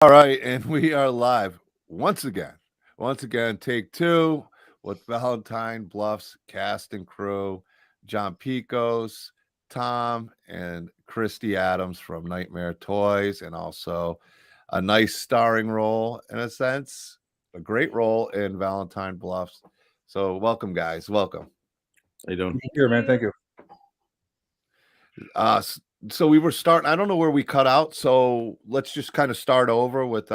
All right, and we are live once again. Once again, take two with Valentine Bluffs Cast and crew, John Picos, Tom, and Christy Adams from Nightmare Toys, and also a nice starring role in a sense, a great role in Valentine Bluffs. So, welcome, guys. Welcome. How you doing? Thank Here, man. you. Thank you. Uh, s- so we were starting. I don't know where we cut out. So let's just kind of start over with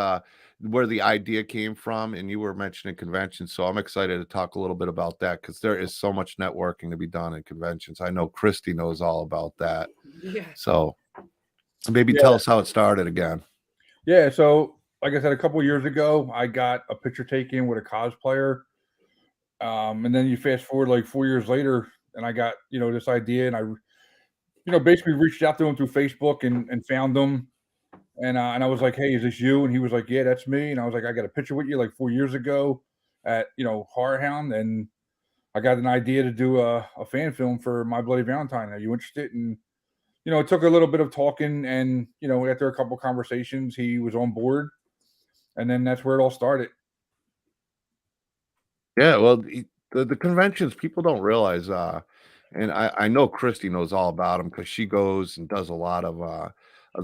where the idea came from. And you were mentioning conventions, so I'm excited to talk a little bit about that because there is so much networking to be done in conventions. I know Christy knows all about that. Yeah. So maybe Yeah, tell us how it started again. yeah. So, like I said, a couple of years ago, I got a picture taken with a cosplayer, and then you fast forward like 4 years later, and I got this idea, and I basically reached out to him through Facebook and found him, and I was like, "Hey, is this you?" And he was like, "Yeah, that's me." And I was like, "I got a picture with you like 4 years ago at Horror Hound, and I got an idea to do a fan film for My Bloody Valentine. Are you interested?" And it took a little bit of talking, and after a couple conversations, he was on board, and then that's where it all started. Yeah, well, the conventions people don't realize, and I know Christy knows all about them because she goes and does a lot of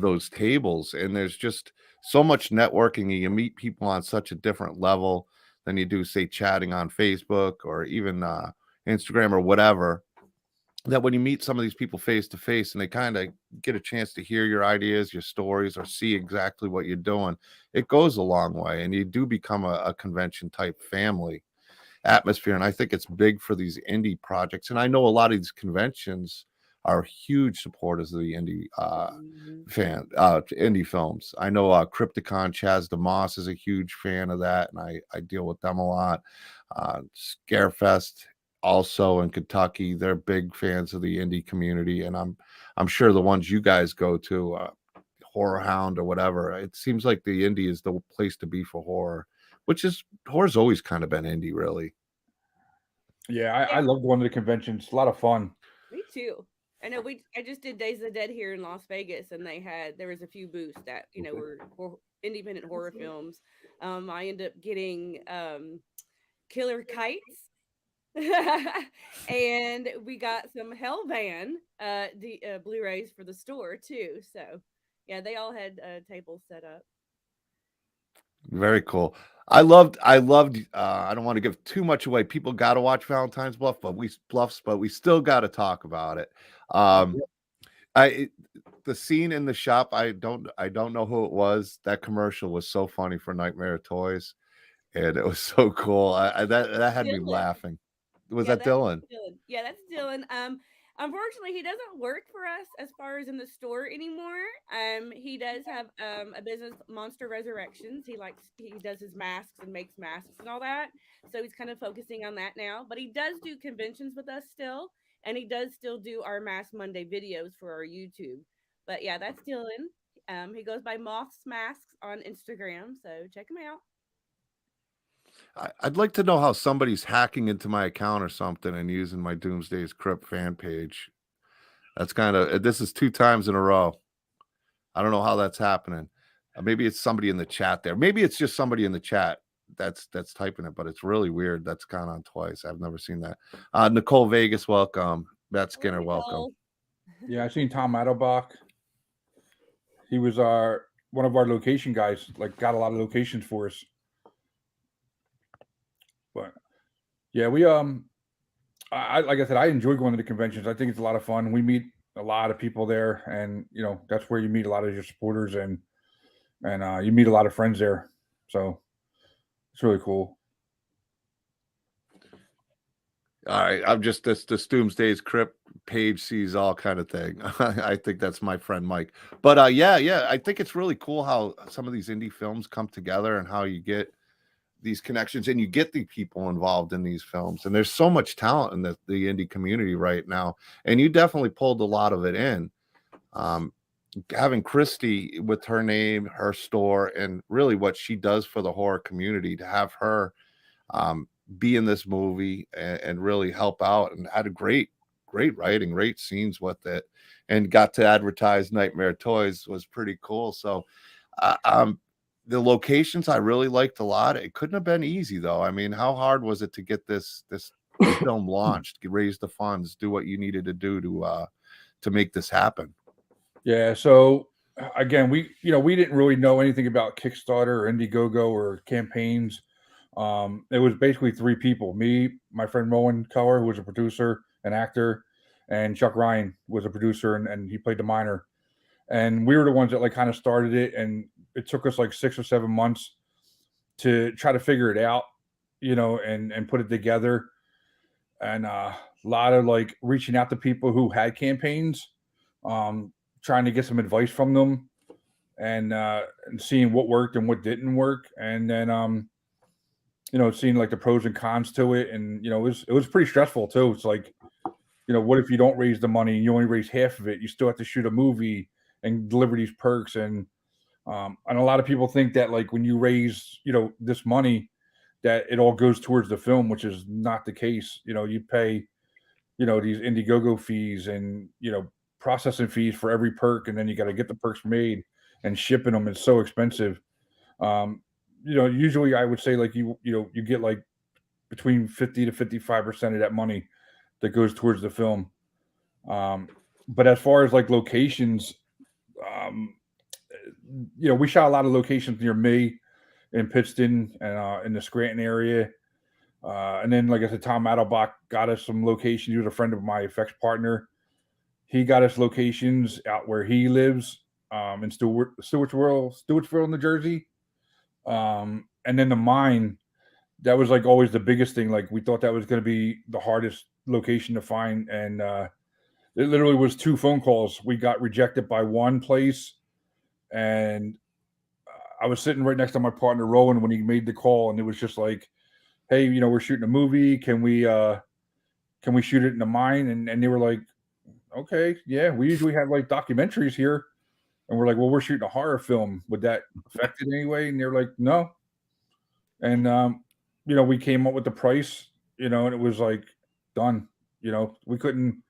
those tables, and there's just so much networking, and you meet people on such a different level than you do, say, chatting on Facebook or even Instagram or whatever. That when you meet some of these people face to face and they kind of get a chance to hear your ideas, your stories, or see exactly what you're doing, it goes a long way, and you do become a convention type family atmosphere. And I think it's big for these indie projects. And I know a lot of these conventions are huge supporters of the Mhm. indie films. I know Crypticon Chaz DeMoss is a huge fan of that, and I deal with them a lot. Scarefest also in Kentucky, they're big fans of the indie community, and I'm sure the ones you guys go to, Horror Hound or whatever, it seems like the indie is the place to be for horror, which is horror's always kind of been indie, really. Yeah, I Yeah, love going to the conventions. It's a lot of fun. me too. I know I just did Days of the Dead here in Las Vegas, and there was a few booths that were independent horror films. I ended up getting Killer Kites, and we got some Hellvan Blu-rays for the store too. So yeah, they all had tables set up. Very cool. I don't want to give too much away. People got to watch Valentine's Bluffs, but we still got to talk about it. Oh, Um, yeah. I it, the scene in the shop. I don't know who it was. That commercial was so funny for Nightmare Toys, and it was so cool. That had me Dylan. laughing. Was Yeah, that that's Dylan? Dylan. Yeah, that's Dylan. Unfortunately, he doesn't work for us as far as in the store anymore. He does have a business, Monster Resurrections. He does his masks and makes masks and all that. So he's kind of focusing on that now. But he does do conventions with us still, and he does still do our Mask Monday videos for our YouTube. But yeah, that's Dylan. He goes by Moths Masks on Instagram, so check him out. I'd like to know how somebody's hacking into my account or something and using my Doomsday's Krypt fan page. That's kind of this is two times in a row. I don't know how that's happening. Maybe it's somebody in the chat there. Maybe it's just somebody in the chat that's typing it, but it's really weird. That's gone on twice. I've never seen that. Nicole Vegas, welcome. Matt Hello, Skinner, welcome. Nicole. Yeah, I seen Tom Adelbach. He was our one of our location guys. Like, got a lot of locations for us. But yeah, I like I said, I enjoy going to the conventions. I think it's a lot of fun. We meet a lot of people there, and that's where you meet a lot of your supporters, and you meet a lot of friends there. So it's really cool. All right, I'm just this Doomsday's Crypt page sees all kind of thing. I think that's my friend Mike. But yeah, I think it's really cool how some of these indie films come together and how you get these connections and you get the people involved in these films. And there's so much talent in the indie community right now, and you definitely pulled a lot of it in. Um, Having Christy with her name, her store, and really what she does for the horror community, to have her um, be in this movie and really help out, and had a great writing, great scenes with it, and got to advertise Nightmare Toys was pretty cool. So, uh, um, the locations I really liked a lot. It couldn't have been easy though. I mean, how hard was it to get this film launched, raise the funds, do what you needed to do to make this happen? Yeah. So again, we didn't really know anything about Kickstarter or Indiegogo or campaigns. It was basically three people: me, my friend Rowan Keller, who was a producer, an actor, and Chuck Ryan was a producer, and he played the miner. And we were the ones that like kind of started it, and it took us like 6 or 7 months to try to figure it out, and put it together. And a lot of like reaching out to people who had campaigns, um, trying to get some advice from them, and seeing what worked and what didn't work, and then seeing like the pros and cons to it. And it was pretty stressful too. It's like, what if you don't raise the money and you only raise half of it? You still have to shoot a movie and deliver these perks. And a lot of people think that like when you raise, this money, that it all goes towards the film, which is not the case. You pay, these Indiegogo fees and, processing fees for every perk. And then you got to get the perks made, and shipping them is so expensive. Usually I would say like, you get like between 50 to 55% of that money that goes towards the film. But as far as like locations, um, we shot a lot of locations near me in Pittston and in the Scranton area. And then, like I said, Tom Adelbach got us some locations. He was a friend of my effects partner. He got us locations out where he lives, in Stewartsville, New Jersey. And then the mine, that was like always the biggest thing. Like we thought that was going to be the hardest location to find. And it literally was 2 phone calls. We got rejected by one place, and I was sitting right next to my partner Rowan when he made the call, and it was just like, "Hey, we're shooting a movie. Can we shoot it in the mine?" And they were like, "Okay, yeah. We usually have like documentaries here." And we're like, "Well, we're shooting a horror film. Would that affect it anyway?" And they're like, "No." And we came up with the price, and it was like done. We couldn't,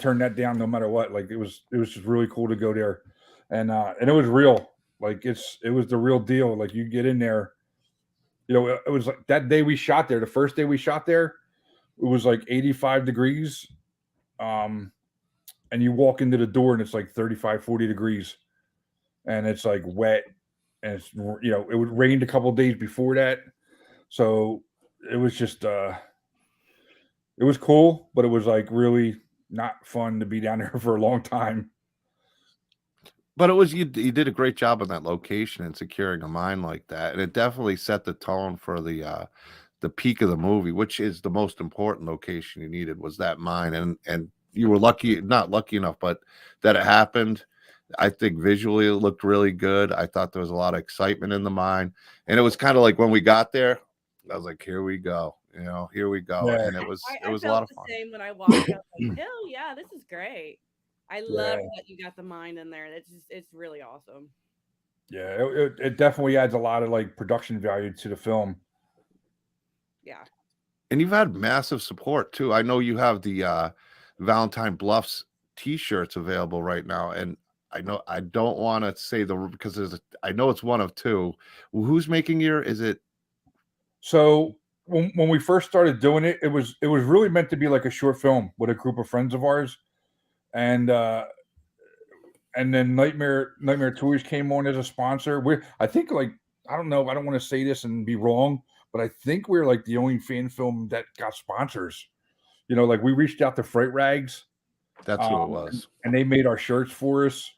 turn that down no matter what. Like it was just really cool to go there, and it was real. Like it was the real deal. Like you get in there, it was like that day we shot there. The first day we shot there, it was like 85 degrees. And you walk into the door and it's like 35, 40 degrees, and it's like wet, and it's, it would rained a couple of days before that. So it was just, it was cool, but it was like really not fun to be down there for a long time. But it was you did a great job on that location and securing a mine like that, and it definitely set the tone for the peak of the movie, which is the most important location you needed, was that mine. And you were lucky, not lucky enough, but that it happened. I think visually it looked really good. I thought there was a lot of excitement in the mine, and it was kind of like when we got there, I was like, "Here we go, here we go," Yeah. and it was I a lot felt of the fun. same when I walked. I was like, hell yeah, this is great. I love Yeah. that you got the mind in there. It's really awesome. Yeah. It definitely adds a lot of like production value to the film. Yeah. And you've had massive support too. I know you have the Valentine Bluffs t-shirts available right now, and I know I don't want to say because I know it's one of two. Who's making is it? So when we first started doing it, it was really meant to be like a short film with a group of friends of ours. And then Nightmare Toys came on as a sponsor. I think like, I don't know, I don't want to say this and be wrong, but I think we're like the only fan film that got sponsors. Like we reached out to Fright Rags, That's who it and, was. and they made our shirts for us.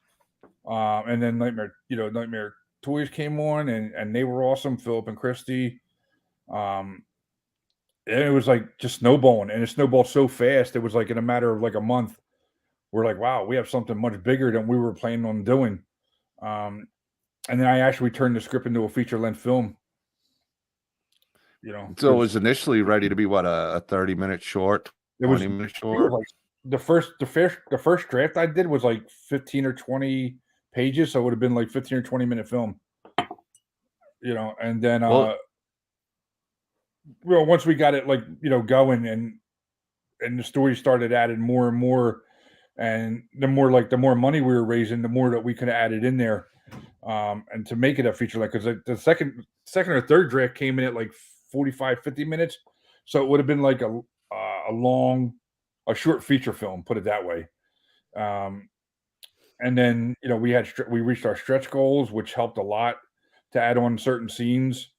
And then Nightmare Toys came on, and they were awesome, Philip and Christy. Um, and it was like just snowballing, and it snowballed so fast. It was like in a matter of like a month, we're like, wow, we have something much bigger than we were planning on doing. Um, and then I actually turned the script into a feature length film. So it Because was initially ready to be what, a 30-minute short, it was 20-minute it was short. like the first draft I did was like 15 or 20 pages, so it would have been like 15 or 20-minute film. And then Well, once we got it like going, and the story started adding more and more, and the more money we were raising, the more that we could add it in there. And to make it a feature length, because the second or third draft came in at like 45, 50 minutes, so it would have been like a short feature film, put it that way. And then we reached our stretch goals, which helped a lot to add on certain scenes.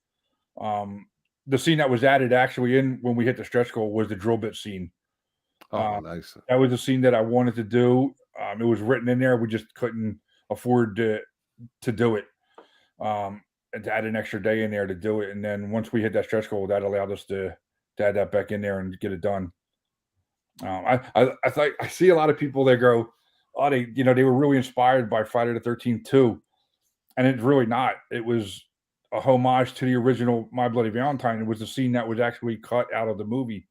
The scene that was added actually in when we hit the stretch goal was the drill bit scene. Oh, nice. That was a scene that I wanted to do. It was written in there. We just couldn't afford to do it. And to add an extra day in there to do it. And then once we hit that stretch goal, that allowed us to add that back in there and get it done. I see a lot of people that go, oh, they were really inspired by Friday the 13th too. And it's really not. It was a homage to the original My Bloody Valentine. It was the scene that was actually cut out of the movie.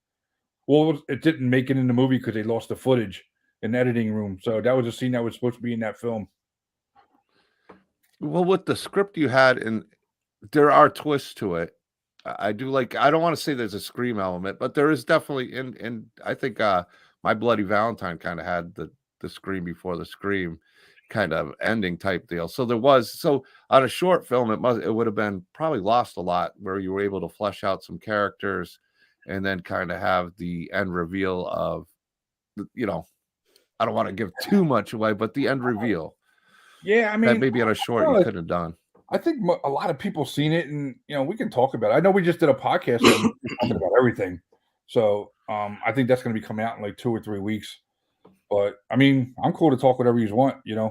Well, it didn't make it in the movie because they lost the footage in the editing room. So that was a scene that was supposed to be in that film. Well, with the script you had, and there are twists to it. I do like. I don't want to say there's a scream element, but there is definitely. And I think My Bloody Valentine kind of had the scream before the scream kind of ending type deal. So there was. So on a short film, it would have been probably lost a lot where you were able to flesh out some characters, and then kind of have the end reveal of, I don't want to give too much away, but the end reveal. Yeah, I mean, that maybe on a short you could have done. I think a lot of people seen it, and we can talk about it. I know we just did a podcast talking about everything, so I think that's going to be coming out in like 2 or 3 weeks. But I mean, I'm cool to talk whatever you want. Okay.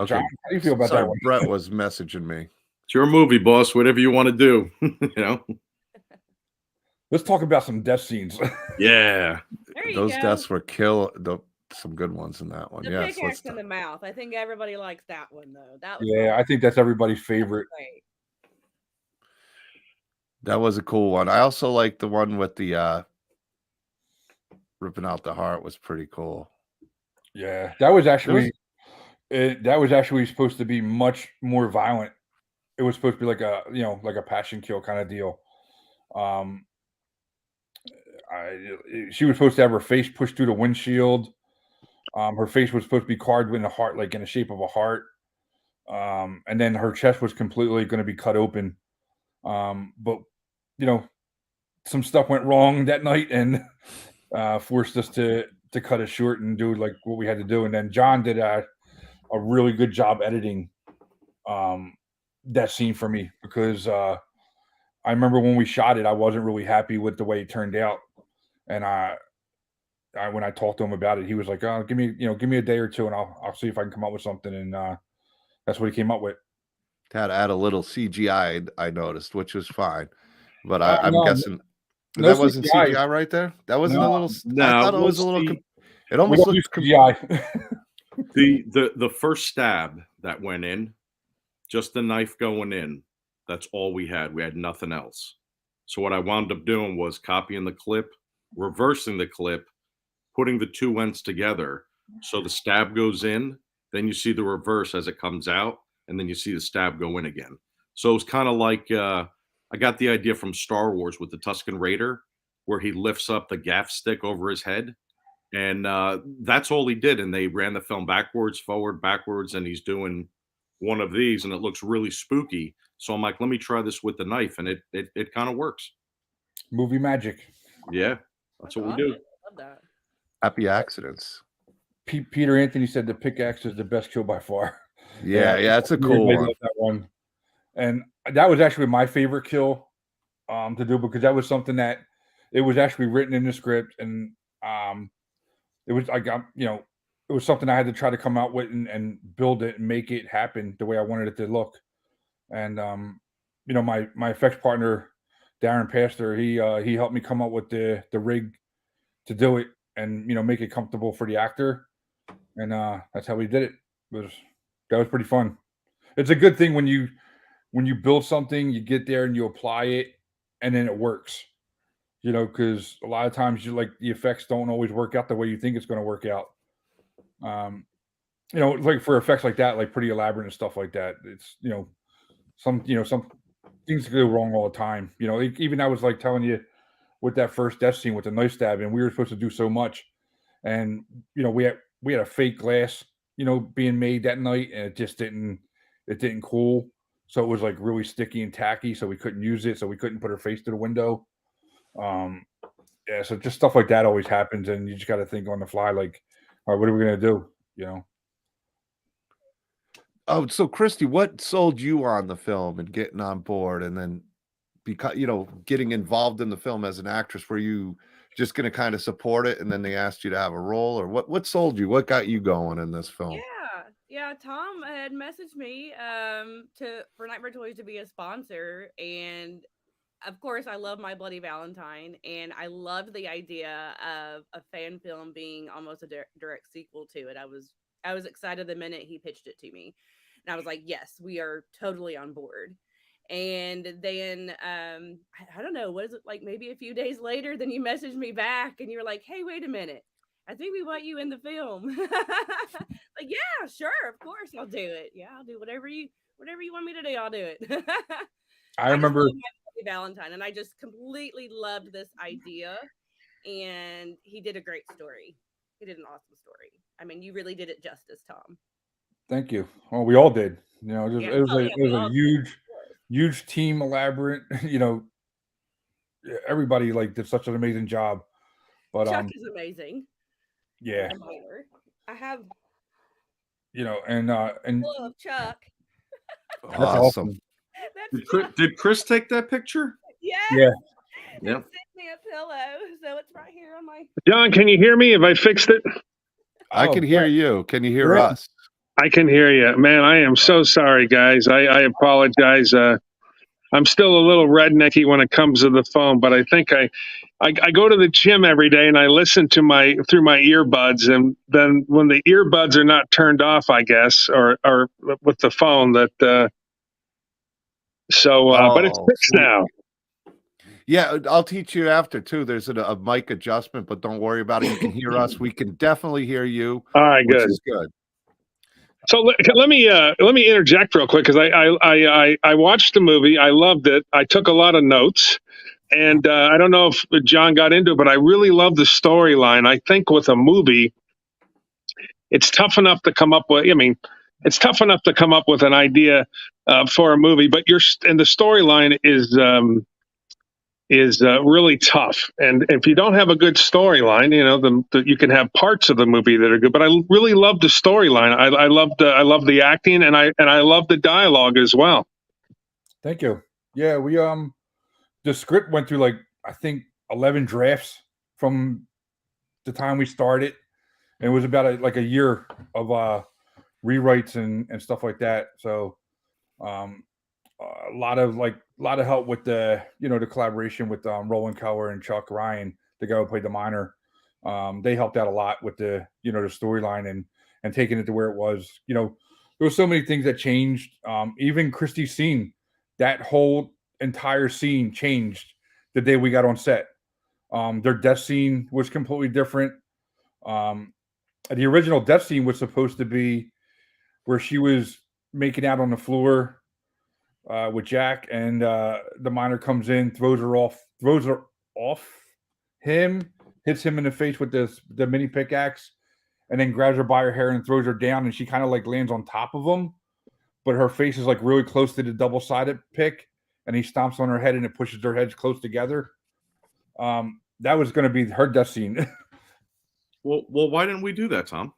John, how do you feel about that one? Brett was messaging me. It's your movie, boss. Whatever you want to do, Let's talk about some death scenes. Yeah, those deaths were some good ones in that one. The pickaxe in the mouth. I think everybody likes that one though. That was I think that's everybody's favorite. That was a cool one. I also like the one with the ripping out the heart was pretty cool. Yeah, that was actually supposed to be much more violent. It was supposed to be like a passion kill kind of deal. She was supposed to have her face pushed through the windshield. Her face was supposed to be carved in a heart, like in the shape of a heart. And then her chest was completely going to be cut open. But some stuff went wrong that night and forced us to cut it short and do like what we had to do. And then John did a really good job editing that scene for me, because I remember when we shot it, I wasn't really happy with the way it turned out. And when I talked to him about it, he was like, "Oh, give me a day or two, and I'll see if I can come up with something." And that's what he came up with. Had to add a little CGI, I noticed, which was fine. But I'm guessing that wasn't CGI right there. That wasn't a little. No, I thought it was a little. It almost looked CGI. the first stab that went in, just the knife going in. That's all we had. We had nothing else. So what I wound up doing was copying the clip, reversing the clip, putting the two ends together. So the stab goes in, then you see the reverse as it comes out, and then you see the stab go in again. So it's kind of like I got the idea from Star Wars with the Tusken Raider, where he lifts up the gaff stick over his head. And that's all he did. And they ran the film backwards, forward, backwards, and he's doing one of these, and it looks really spooky. So I'm like, let me try this with the knife, and it kind of works. Movie magic. Yeah, that's what we do. Love that. Happy accidents. Peter Anthony said the pickaxe is the best kill by far. Yeah, it's a cool one. That one. And that was actually my favorite kill to do, because that was something that it was actually written in the script, and it was it was something I had to try to come out with and build it and make it happen the way I wanted it to look. And my effects partner Darren Pastor, he helped me come up with the rig to do it and make it comfortable for the actor, and that's how we did it. That was pretty fun. It's a good thing when you build something, you get there and you apply it, and then it works. Because a lot of times the effects don't always work out the way you think it's going to work out. Like for effects like that, like pretty elaborate and stuff like that, it's some things go wrong all the time. Even I was like telling you with that first death scene with the knife stab, and we were supposed to do so much, and we had a fake glass being made that night, and it just didn't cool. So it was like really sticky and tacky, so we couldn't use it, so we couldn't put her face to the window. Yeah, so just stuff like that always happens, and you just got to think on the fly, like, all right, what are we gonna do? Oh, so Christy, what sold you on the film and getting on board, and then because getting involved in the film as an actress? Were you just going to kind of support it, and then they asked you to have a role, or what sold you? What got you going in this film? Yeah. Tom had messaged me for Nightmare Toys to be a sponsor, and of course, I love My Bloody Valentine, and I loved the idea of a fan film being almost a direct sequel to it. I was excited the minute he pitched it to me, and I was like, "Yes, we are totally on board." And then I don't know, was it like maybe a few days later? Then you messaged me back, and you were like, "Hey, wait a minute, I think we want you in the film." Like, yeah, sure, of course, I'll do it. Yeah, I'll do whatever you want me to do. I'll do it. I remember Valentine, and I just completely loved this idea, and he did a great story. He did an awesome story. I mean, you really did it justice, Tom. Thank you. Well, we all did. It was a huge team, elaborate. Everybody did such an amazing job. But Chuck is amazing. Yeah, I have. And Love Chuck. Awesome. Did Chris take that picture? Yeah. Yeah. Yeah. Sent me a pillow, so it's right here on my. John, can you hear me? Have I fixed it? I can hear you. Can you hear us? I can hear you. Man, I am so sorry, guys. I apologize. I'm still a little rednecky when it comes to the phone, but I think I go to the gym every day and I listen to through my earbuds, and then when the earbuds are not turned off, I guess, or with the phone, that but it's fixed now. Yeah, I'll teach you after too. There's a mic adjustment, but don't worry about it. You can hear us. We can definitely hear you. All right, which is good. So let me interject real quick, because I watched the movie. I loved it. I took a lot of notes, and I don't know if John got into it, but I really love the storyline. I think with a movie, it's tough enough to come up with. I mean, it's tough enough to come up with an idea for a movie, but the storyline is really tough. And if you don't have a good storyline, you can have parts of the movie that are good. But I really love the storyline. I love the acting, and I love the dialogue as well. Thank you. Yeah, we the script went through I think 11 drafts from the time we started, and it was about a year of rewrites and stuff like that. So a lot of help with the the collaboration with Roland Keller and Chuck Ryan, the guy who played the miner. They helped out a lot with the the storyline and taking it to where it was. There were so many things that changed. Even Christy's scene, that whole entire scene changed the day we got on set. Their death scene was completely different. The original death scene was supposed to be where she was making out on the floor with Jack, and the miner comes in, throws her off him, hits him in the face with the mini pickaxe, and then grabs her by her hair and throws her down, and she kind of lands on top of him, but her face is really close to the double-sided pick, and he stomps on her head and it pushes their heads close together. That was going to be her death scene. Well, why didn't we do that, Tom?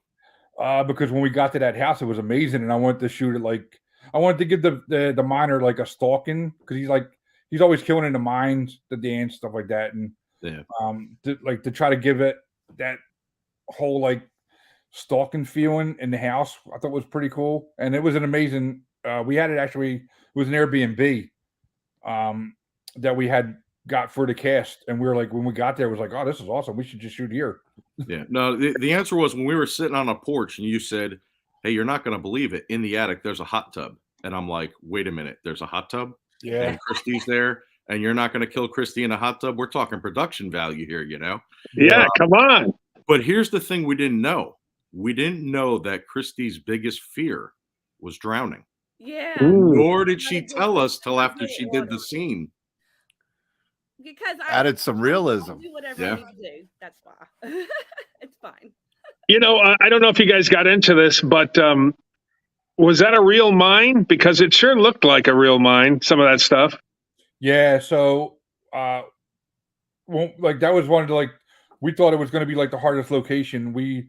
Because when we got to that house, it was amazing, and I wanted to shoot it I wanted to give the miner a stalking, because he's always killing in the mines, the dance, stuff like that, and to try to give it that whole stalking feeling in the house. I thought was pretty cool, and it was an amazing. We had it actually. It was an Airbnb that we had got for the cast, and we were when we got there, it was oh, this is awesome. We should just shoot here. Yeah. No, the answer was when we were sitting on a porch and you said, "Hey, you're not going to believe it. In the attic, there's a hot tub." And I'm like, "Wait a minute, there's a hot tub?" Yeah. And Christy's there, and you're not going to kill Christy in a hot tub? We're talking production value here, Yeah, come on. But here's the thing we didn't know. We didn't know that Christy's biggest fear was drowning. Yeah. Nor did she tell us till after she did the scene. Because I added some realism. do whatever I need to do. That's why. It's fine. You know, I don't know if you guys got into this, but was that a real mine? Because it sure looked like a real mine, some of that stuff. Yeah, so well, like that was one of the, like, we thought it was going to be like the hardest location. We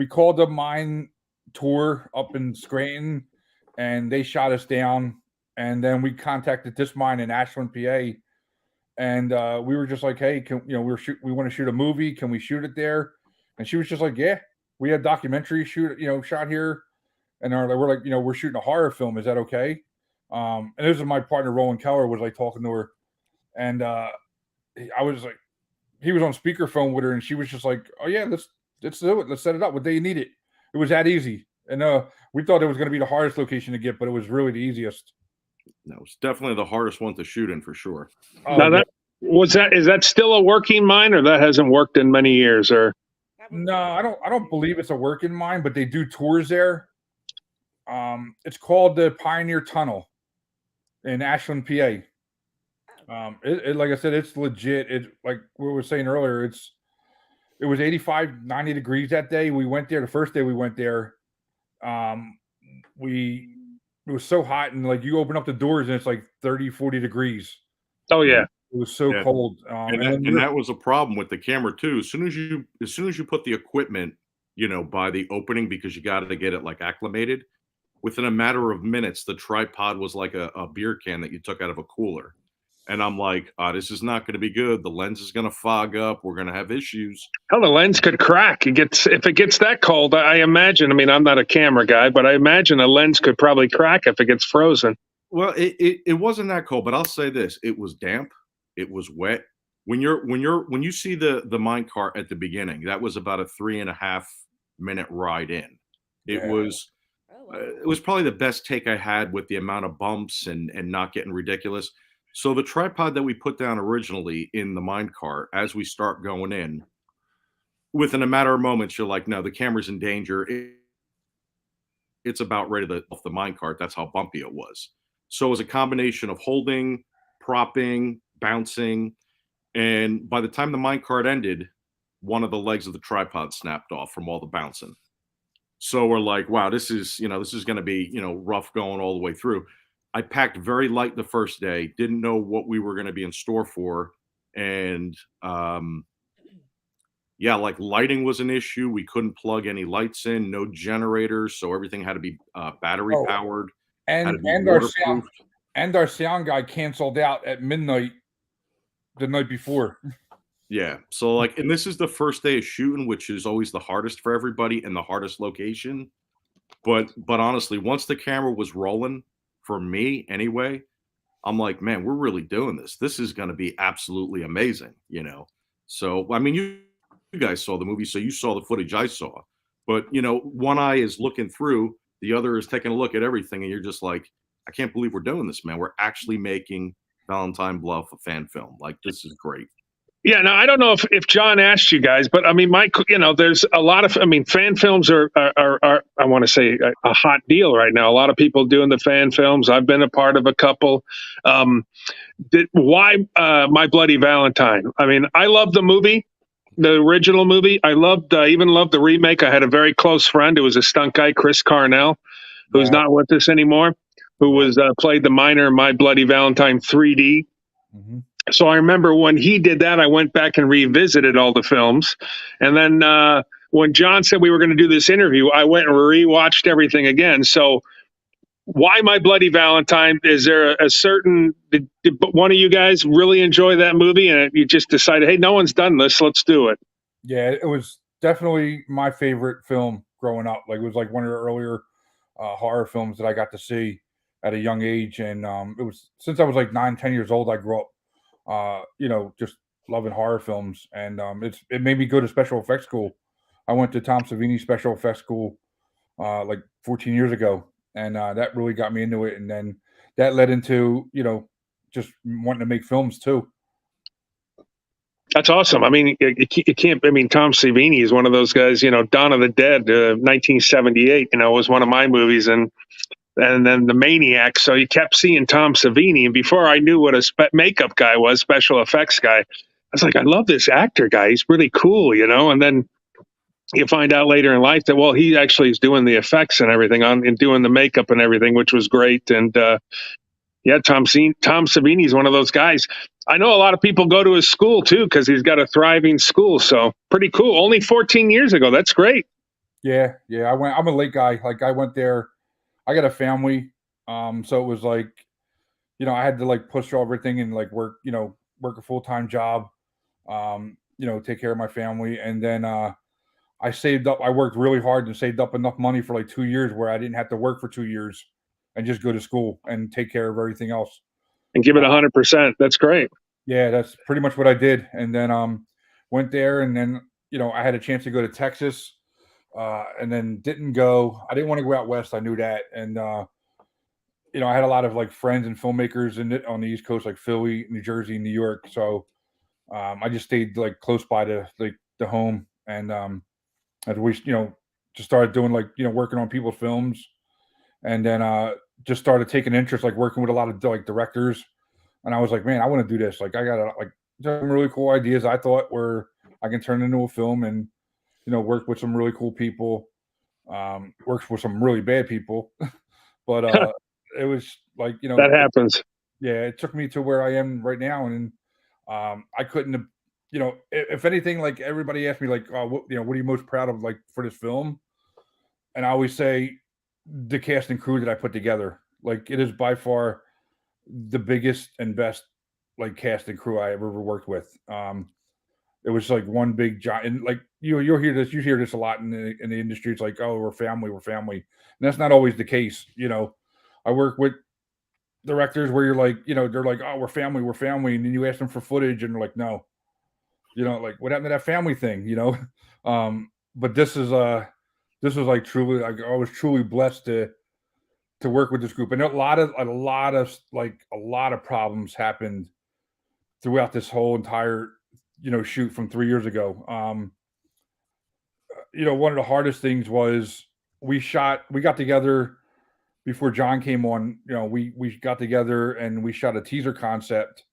called the mine tour up in Scranton, and they shot us down. And then we contacted this mine in Ashland, PA, and we were just like, "Hey, we want to shoot a movie. Can we shoot it there?" And she was just like, "Yeah, we have documentary shot here." And we're like, we're shooting a horror film. Is that okay? And this is my partner Roland Keller was like talking to her, and I was like, he was on speakerphone with her, and she was just like, "Oh yeah, let's do it. Let's set it up. What day you need it?" It was that easy. And we thought it was going to be the hardest location to get, but it was really the easiest. No, it's definitely the hardest one to shoot in for sure. Oh, Now yeah. is that still a working mine, or that hasn't worked in many years? Or No, I don't believe it's a working mine, but they do tours there. It's called the Pioneer Tunnel in Ashland, PA. Like I said, it's legit. It's like we were saying earlier, it was 85, 90 degrees that day. We went there the first day we went there. It was so hot, and like you open up the doors and it's like 30, 40 degrees. oh yeah, It was so cold. And that was a problem with the camera too. As soon as you put the equipment, by the opening, because you got to get it like acclimated, within a matter of minutes, the tripod was like a beer can that you took out of a cooler. And I'm like, this is not going to be good. The lens is going to fog up. We're going to have issues. hell, the lens could crack. If it gets that cold. I imagine. I mean, I'm not a camera guy, but I imagine a lens could probably crack if it gets frozen. Well, it wasn't that cold, but I'll say this: it was damp, it was wet. When you see the mine cart at the beginning, that was about a 3.5 minute ride in. It was. It was probably the best take I had with the amount of bumps and not getting ridiculous. So the tripod that we put down originally in the mine cart, as we start going in, within a matter of moments, you're like, no, the camera's in danger. It's about ready to off the mine cart. That's how bumpy it was. So it was a combination of holding, propping, bouncing. And by the time the mine cart ended, one of the legs of the tripod snapped off from all the bouncing. So we're like, wow, this is going to be, rough going all the way through. I packed very light the first day, didn't know what we were going to be in store for. And like lighting was an issue. We couldn't plug any lights in, no generators. So everything had to be battery powered. And our sound guy canceled out at midnight the night before. Yeah. So and this is the first day of shooting, which is always the hardest for everybody and the hardest location. But honestly, once the camera was rolling, for me anyway, I'm like, man, we're really doing this. This is going to be absolutely amazing, So, I mean, you guys saw the movie, so you saw the footage I saw. But, one eye is looking through, the other is taking a look at everything, and you're just like, I can't believe we're doing this, man. We're actually making Valentine Bluff a fan film. Like, this is great. Yeah, now I don't know if John asked you guys, but I mean, Mike, there's a lot of, fan films are I want to say a hot deal right now. A lot of people doing the fan films. I've been a part of a couple. Why My Bloody Valentine? I mean, I love the movie, the original movie. I even loved the remake. I had a very close friend who was a stunt guy, Chris Carnell, who's not with us anymore, who was played the miner in My Bloody Valentine 3D. Mm-hmm. So I remember when he did that, I went back and revisited all the films. And then when John said we were going to do this interview, I went and rewatched everything again. So why My Bloody Valentine? Is there a certain, did one of you guys really enjoy that movie and you just decided, hey, no one's done this, let's do it? Yeah, it was definitely my favorite film growing up. Like, it was like one of the earlier horror films that I got to see at a young age. And it was, since I was like 9, 10 years old, I grew up just loving horror films, and it made me go to special effects school. I went to Tom Savini Special Effects School like 14 years ago, and that really got me into it. And then that led into just wanting to make films too. That's awesome. I mean, you can't. I mean, Tom Savini is one of those guys. Dawn of the Dead, 1978. Was one of my movies, and then The Maniac. So you kept seeing Tom Savini. And before I knew what a makeup guy was, special effects guy, I was like, I love this actor guy. He's really cool, And then you find out later in life that, well, he actually is doing the effects and everything and doing the makeup and everything, which was great. And yeah, Tom Savini is one of those guys. I know a lot of people go to his school too, because he's got a thriving school. So pretty cool. Only 14 years ago. That's great. Yeah. I'm a late guy. Like I went there. I got a family, so it was like, I had to like push everything and like work a full-time job, take care of my family, and then I saved up. I worked really hard and saved up enough money for like 2 years where I didn't have to work for 2 years and just go to school and take care of everything else. And give it 100%. That's great. Yeah, that's pretty much what I did. And then went there, and then I had a chance to go to Texas, and then didn't go. I didn't want to go out west. I knew that, and I had a lot of like friends and filmmakers on the East Coast, like Philly, New Jersey, New York. So I just stayed like close by to like the home, and as we just started doing like working on people's films, and then just started taking interest, like working with a lot of like directors. And I was like, man, I want to do this. Like I got like some really cool ideas I thought were I can turn into a film, and work with some really cool people, works with some really bad people. But it was like that happens. Yeah, it took me to where I am right now, and I couldn't have, if anything, like everybody asked me like, what are you most proud of like for this film? And I always say the cast and crew that I put together. Like it is by far the biggest and best like cast and crew I ever worked with. It was like one big giant, and like you hear this a lot in the industry. It's like, oh, we're family, and that's not always the case. I work with directors where you're like, they're like, oh, we're family, and then you ask them for footage, and they're like, no, like what happened to that family thing, But this was like truly, like I was truly blessed to work with this group, and a lot of problems happened throughout this whole entire shoot from 3 years ago. One of the hardest things was we got together before John came on. We got together and we shot a teaser concept,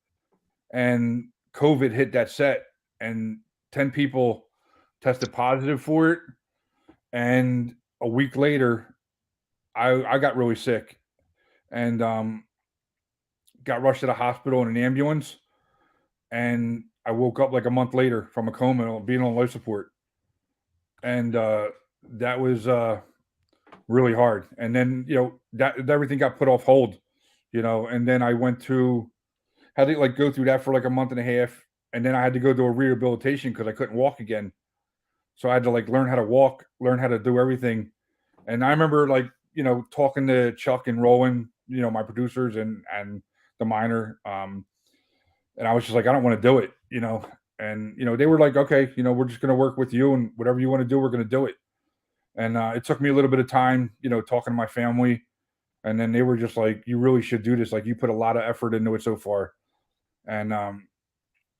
and COVID hit that set, and 10 people tested positive for it. And a week later, I got really sick and got rushed to the hospital in an ambulance. And I woke up like a month later from a coma, being on life support. And that was really hard. And then, that everything got put off hold, and then I had to like go through that for like a month and a half. And then I had to go to a rehabilitation because I couldn't walk again. So I had to like learn how to walk, learn how to do everything. And I remember like, talking to Chuck and Roland, my producers and the minor. And I was just like, I don't want to do it, and, they were like, okay, we're just going to work with you, and whatever you want to do, we're going to do it. And it took me a little bit of time, talking to my family. And then they were just like, you really should do this. Like you put a lot of effort into it so far. And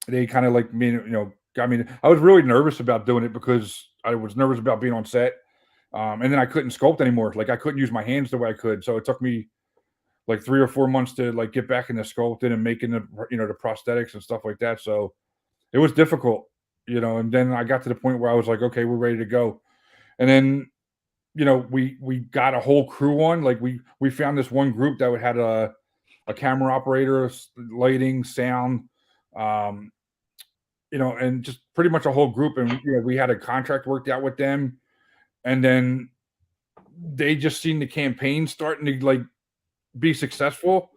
they kind of like me, got me. I was really nervous about doing it because I was nervous about being on set. And then I couldn't sculpt anymore. Like I couldn't use my hands the way I could. So it took me like 3 or 4 months to like get back into sculpting and making the prosthetics and stuff like that. So it was difficult, and then I got to the point where I was like, okay, we're ready to go. And then, we got a whole crew on, like we found this one group that had a camera operator, lighting, sound, and just pretty much a whole group. And, we had a contract worked out with them. And then they just seen the campaign starting to like be successful,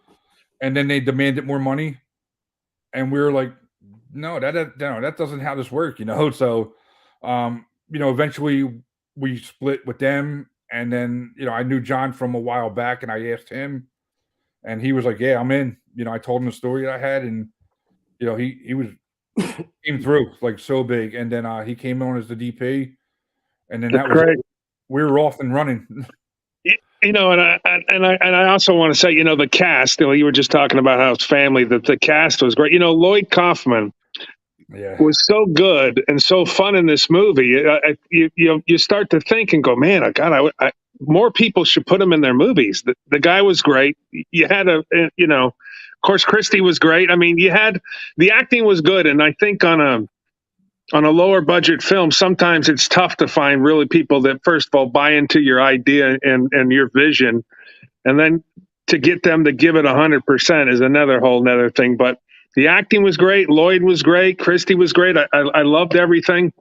and then they demanded more money, and we were like, no, that doesn't how this work, So eventually we split with them, and then I knew John from a while back, and I asked him, and he was like, yeah, I'm in. I told him the story that I had, and he was came through like so big, and then he came on as the DP, and then that was great. We were off and running. And I also want to say, the cast. You were just talking about how it's family. That the cast was great. Lloyd Kaufman was so good and so fun in this movie. You start to think and go, man, God, more people should put him in their movies. The guy was great. You had of course, Christy was great. I mean, you had the acting was good, and I think on on a lower budget film, sometimes it's tough to find really people that first of all buy into your idea and your vision, and then to get them to give it 100% is another whole nother thing. But the acting was great. Lloyd was great. Christy was great. I loved everything.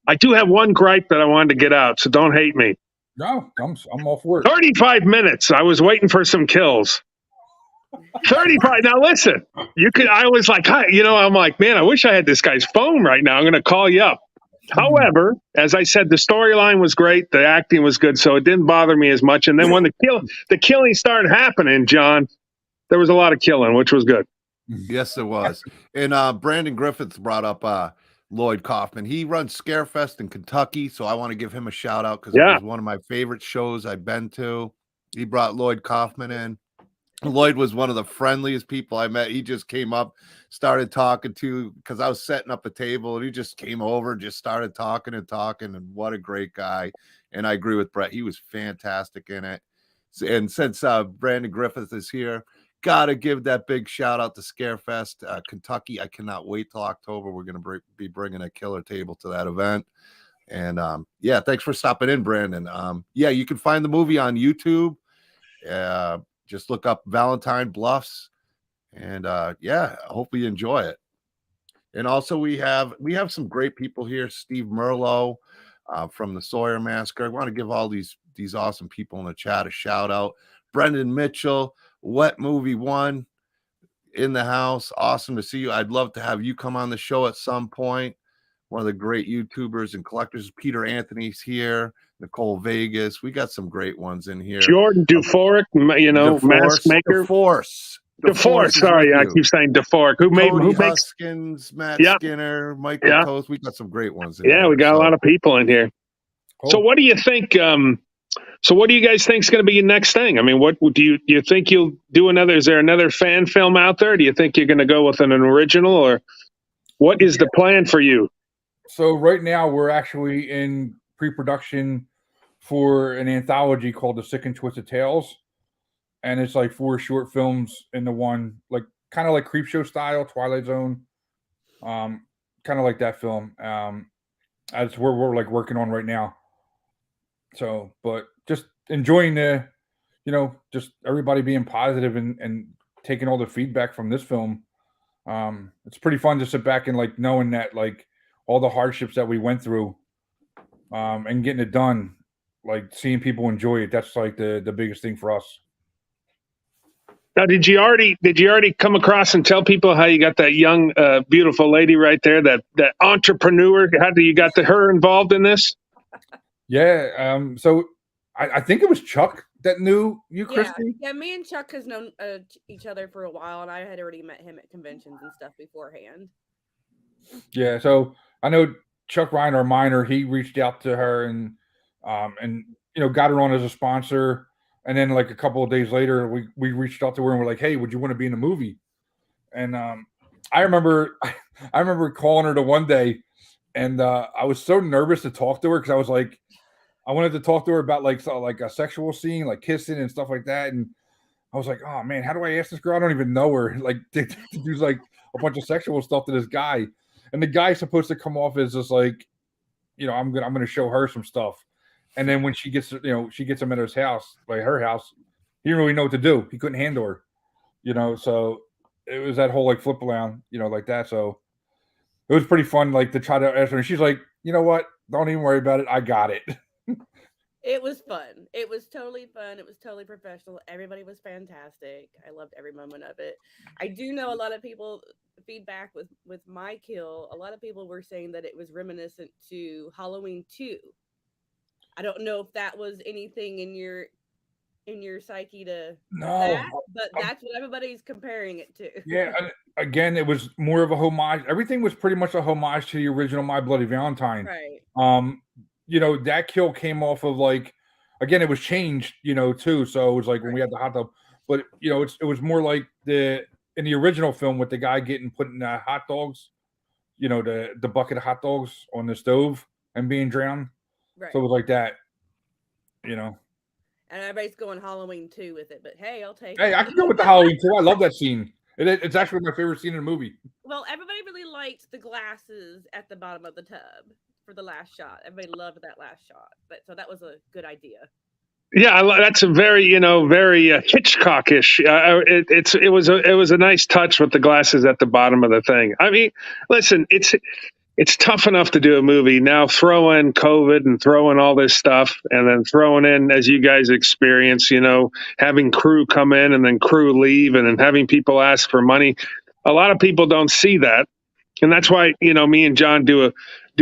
I do have one gripe that I wanted to get out, so don't hate me. No, I'm all for it. 35 minutes. I was waiting for some kills. 35. Now listen, I was like, I'm like, man, I wish I had this guy's phone right now. I'm going to call you up. However, as I said, the storyline was great. The acting was good, so it didn't bother me as much. And then when the killing started happening, John, there was a lot of killing, which was good. Yes, there was. And Brandon Griffiths brought up Lloyd Kaufman. He runs Scarefest in Kentucky, so I want to give him a shout out because it was one of my favorite shows I've been to. He brought Lloyd Kaufman in. Lloyd was one of the friendliest people I met. He just came up, started talking to, because I was setting up a table, and he just came over and just started talking, and what a great guy. And I agree with Brett. He was fantastic in it. And since Brandon Griffith is here, got to give that big shout out to Scarefest, Kentucky. I cannot wait till October. We're going to be bringing a killer table to that event. And thanks for stopping in, Brandon. You can find the movie on YouTube. Just look up Valentine Bluffs, and hopefully you enjoy it. And also we have some great people here. Steve Merlot from the Sawyer Massacre. I want to give all these awesome people in the chat a shout out. Brendan Mitchell, Wet Movie 1 in the house. Awesome to see you. I'd love to have you come on the show at some point. One of the great YouTubers and collectors. Peter Anthony's here. Nicole Vegas. We got some great ones in here. Jordan Duforic, mask maker. DeForest. Sorry, I keep saying Duforic. Who makes Huskins, Matt Skinner, Michael Toth. We got some great ones in here. We got a lot of people in here. Cool. So what do you think? So what do you guys think is going to be your next thing? I mean, what do you think you'll do another? Is there another fan film out there? Do you think you're going to go with an original, or what is the plan for you? So right now we're actually in pre-production for an anthology called The Sick and Twisted Tales. And it's like 4 short films in the one, like kind of like Creepshow style, Twilight Zone. Kind of like that film. That's where we're like working on right now. So, but just enjoying just everybody being positive and taking all the feedback from this film. It's pretty fun to sit back and like knowing that like all the hardships that we went through, and getting it done, like seeing people enjoy it. That's like the biggest thing for us. Now, did you already come across and tell people how you got that young, beautiful lady right there, that entrepreneur? How do you got her involved in this? Yeah. So I think it was Chuck that knew you, Christy. Yeah. Me and Chuck has known each other for a while, and I had already met him at conventions and stuff beforehand. Yeah. So I know Chuck Ryan, our miner, he reached out to her and got her on as a sponsor. And then like a couple of days later, we reached out to her and we're like, hey, would you want to be in the movie? And I remember calling her the one day, and I was so nervous to talk to her because I was like, I wanted to talk to her about like a sexual scene, like kissing and stuff like that. And I was like, oh man, how do I ask this girl? I don't even know her. Like to do like a bunch of sexual stuff to this guy. And the guy's supposed to come off as just like, I'm gonna show her some stuff. And then when she gets him at his house, like her house, he didn't really know what to do. He couldn't handle her, so it was that whole like flip around, like that. So it was pretty fun, like to try to ask her. And she's like, you know what? Don't even worry about it. I got it. It was fun. It was totally fun. It was totally professional. Everybody was fantastic. I loved every moment of it. I do know a lot of people feedback with my kill. A lot of people were saying that it was reminiscent to Halloween 2. I don't know if that was anything in your psyche to no, but that's what everybody's comparing it to. Yeah, again, it was more of a homage. Everything was pretty much a homage to the original My Bloody Valentine. Right. That kill came off of like, again, it was changed, too. So it was like when we had the hot tub, but it was more like in the original film with the guy getting put in the hot dogs, the bucket of hot dogs on the stove and being drowned. Right. So it was like that, And everybody's going Halloween 2 with it, but hey, I'll take it. Hey, I can go with the Halloween 2. I love that scene. It's actually my favorite scene in the movie. Well, everybody really liked the glasses at the bottom of the tub for the last shot. Everybody loved that last shot, so that was a good idea. Yeah, that's a very very Hitchcockish. It was a nice touch with the glasses at the bottom of the thing. I mean, listen, it's tough enough to do a movie. Now throw in COVID and throw in all this stuff, and then throwing in, as you guys experience, having crew come in and then crew leave, and then having people ask for money. A lot of people don't see that, and that's why me and John do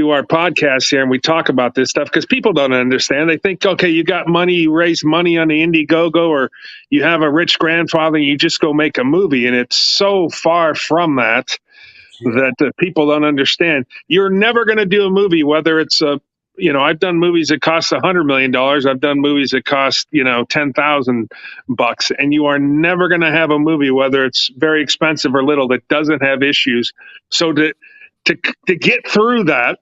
our podcast here, and we talk about this stuff because people don't understand. They think, okay, you got money, you raise money on the Indiegogo, or you have a rich grandfather, and you just go make a movie, and it's so far from that. Yeah. That people don't understand. You're never going to do a movie, whether it's I've done movies that cost $100 million. I've done movies that cost $10,000, and you are never going to have a movie, whether it's very expensive or little, that doesn't have issues. So to get through that,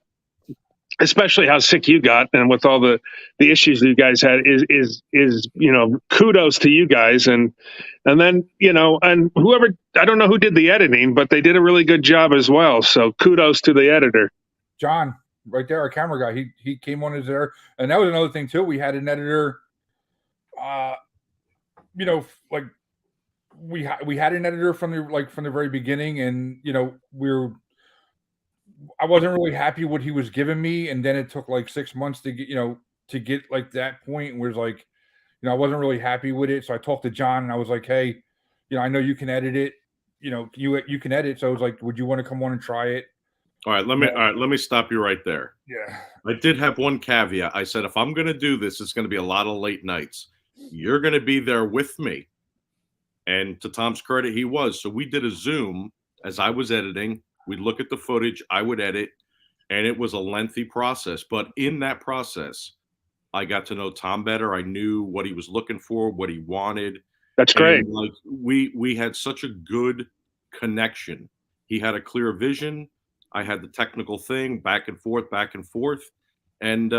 especially how sick you got and with all the issues you guys had, is kudos to you guys. And then and whoever, I don't know who did the editing, but they did a really good job as well. So kudos to the editor, John, right there, our camera guy. He came on as there, and that was another thing too. We had an editor. Like we had an editor from the very beginning, and I wasn't really happy what he was giving me, and then it took like 6 months to get like that point, and was like, I wasn't really happy with it. So I talked to John, and I was like, hey, I know you can edit it. You can edit. So I was like, would you want to come on and try it? All right, let me stop you right there. Yeah. I did have one caveat. I said, if I'm going to do this, it's going to be a lot of late nights. You're going to be there with me. And to Tom's credit, he was. So we did a Zoom as I was editing. We'd look at the footage, I would edit, and it was a lengthy process. But in that process, I got to know Tom better. I knew what he was looking for, what he wanted. That's great. And like we had such a good connection. He had a clear vision. I had the technical thing, back and forth. And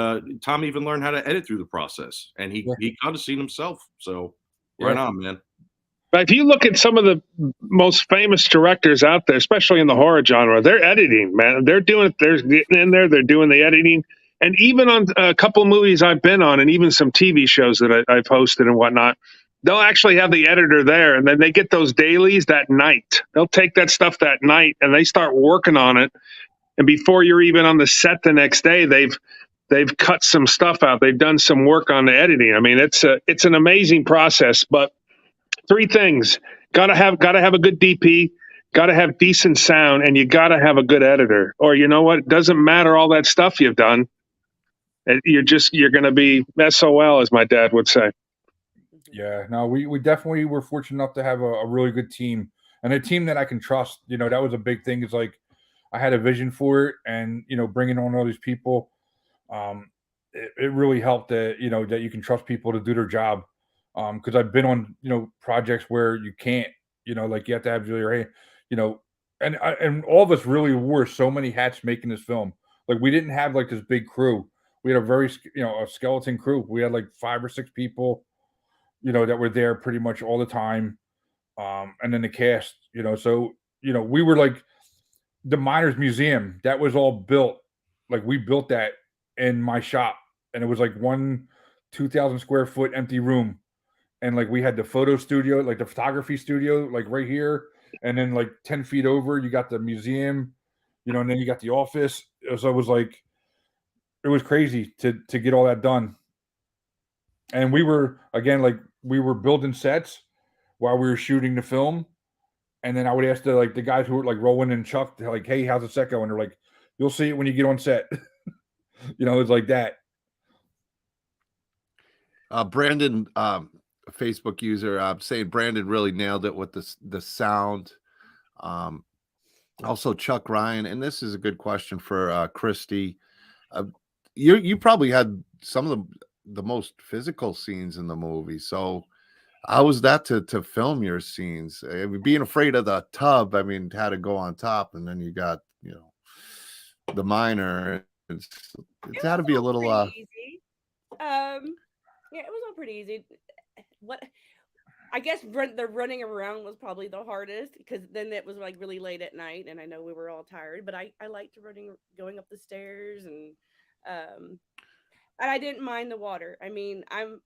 Tom even learned how to edit through the process. And he got to see himself. So right on, man. But if you look at some of the most famous directors out there, especially in the horror genre, they're editing, man. They're doing it. They're getting in there. They're doing the editing. And even on a couple of movies I've been on, and even some TV shows that I've hosted and whatnot, they'll actually have the editor there, and then they get those dailies that night. They'll take that stuff that night, and they start working on it. And before you're even on the set the next day, they've cut some stuff out. They've done some work on the editing. I mean, it's an amazing process. But 3 things: gotta have a good DP, gotta have decent sound, and you gotta have a good editor. Or you know what? It doesn't matter all that stuff you've done. You're gonna be SOL, as my dad would say. Yeah, no, we definitely were fortunate enough to have a really good team, and a team that I can trust. That was a big thing. It's like I had a vision for it, and bringing on all these people, it really helped that that you can trust people to do their job. Because I've been on projects where you can't, like you have to have your hand, and all of us really wore so many hats making this film. Like we didn't have like this big crew. We had a very a skeleton crew. We had like 5 or 6 people, that were there pretty much all the time. And then the cast, so we were like the Miners Museum that was all built. Like we built that in my shop, and it was like 2,000 square foot empty room. And like we had the photo studio, like the photography studio, like right here. And then like 10 feet over, you got the museum, and then you got the office. So it was like, it was crazy to get all that done. And we were, again, like we were building sets while we were shooting the film. And then I would ask the guys who were like Rowan and Chuck, they're like, hey, how's the set going? They're like, you'll see it when you get on set. It's like that. Brandon, Facebook user, saying Brandon really nailed it with the sound. Also Chuck Ryan, and this is a good question for Christy. You probably had some of the most physical scenes in the movie. So how was that to film your scenes? Being afraid of the tub, I mean, had to go on top, and then you got the miner. It had to be a little easy. Yeah, it was all pretty easy. I guess the running around was probably the hardest because then it was like really late at night, and I know we were all tired. But I liked going up the stairs, um, and I didn't mind the water. I mean, I'm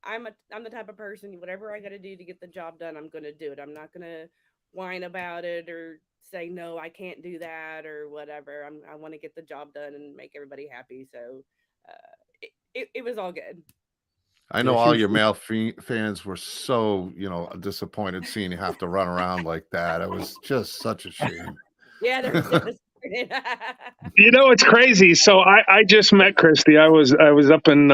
the type of person, whatever I got to do to get the job done, I'm gonna do it. I'm not gonna whine about it or say no, I can't do that or whatever. I want to get the job done and make everybody happy. So it was all good. I know all your male fans were so, disappointed seeing you have to run around like that. It was just such a shame. Yeah, they're devastated. You know, it's crazy. So I just met Christy. I was up in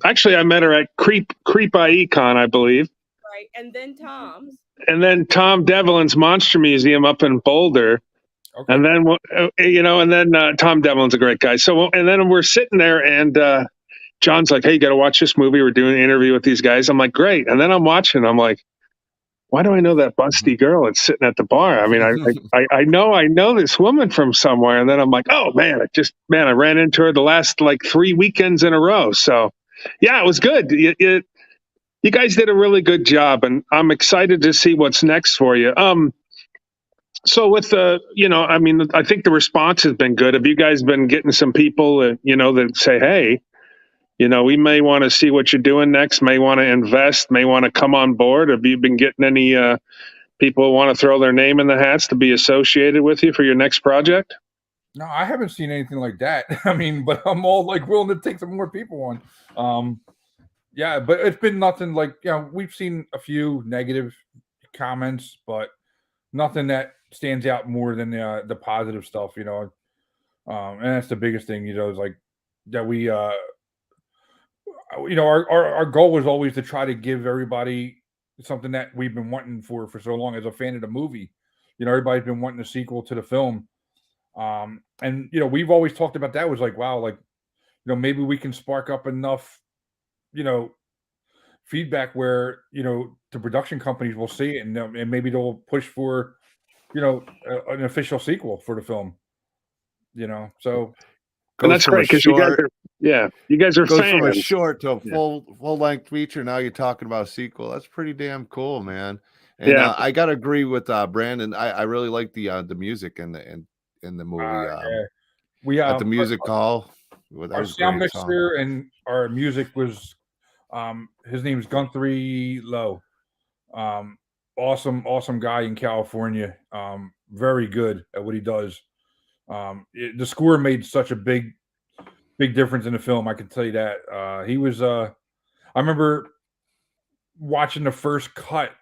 actually I met her at Krypt IECon, I believe. Right, and then Tom's. And then Tom Devlin's Monster Museum up in Boulder. Okay. And then Tom Devlin's a great guy. So and then we're sitting there and John's like, "Hey, you got to watch this movie. We're doing an interview with these guys." I'm like, "Great." And then I'm watching. I'm like, "Why do I know that busty girl that's sitting at the bar? I mean, I know this woman from somewhere." And then I'm like, "Oh man, I ran into her the last like 3 weekends in a row." So, yeah, it was good. You guys did a really good job, and I'm excited to see what's next for you. So with I think the response has been good. Have you guys been getting some people, that say, "Hey, we may want to see what you're doing next, may want to invest, may want to come on board"? Have you been getting any people who want to throw their name in the hats to be associated with you for your next project? No, I haven't seen anything like that. I mean, but I'm all like willing to take some more people on. Yeah, but it's been nothing like, we've seen a few negative comments, but nothing that stands out more than the positive stuff, and that's the biggest thing, is like that we our goal was always to try to give everybody something that we've been wanting for so long as a fan of the movie. Everybody's been wanting a sequel to the film. And we've always talked about that, was like, wow, like, maybe we can spark up enough, feedback where, the production companies will see it and maybe they'll push for, an official sequel for the film, so. And that's great because you guys are goes fans. From a short to a full length feature. Now you're talking about a sequel. That's pretty damn cool, man. And I gotta agree with Brandon. I really like the music in the movie. We at the music hall. Our sound mixer and our music was his name's Guthrie Lowe. Awesome guy in California. Very good at what he does. The score made such a big difference in the film. I can tell you that. He was I remember watching the first cut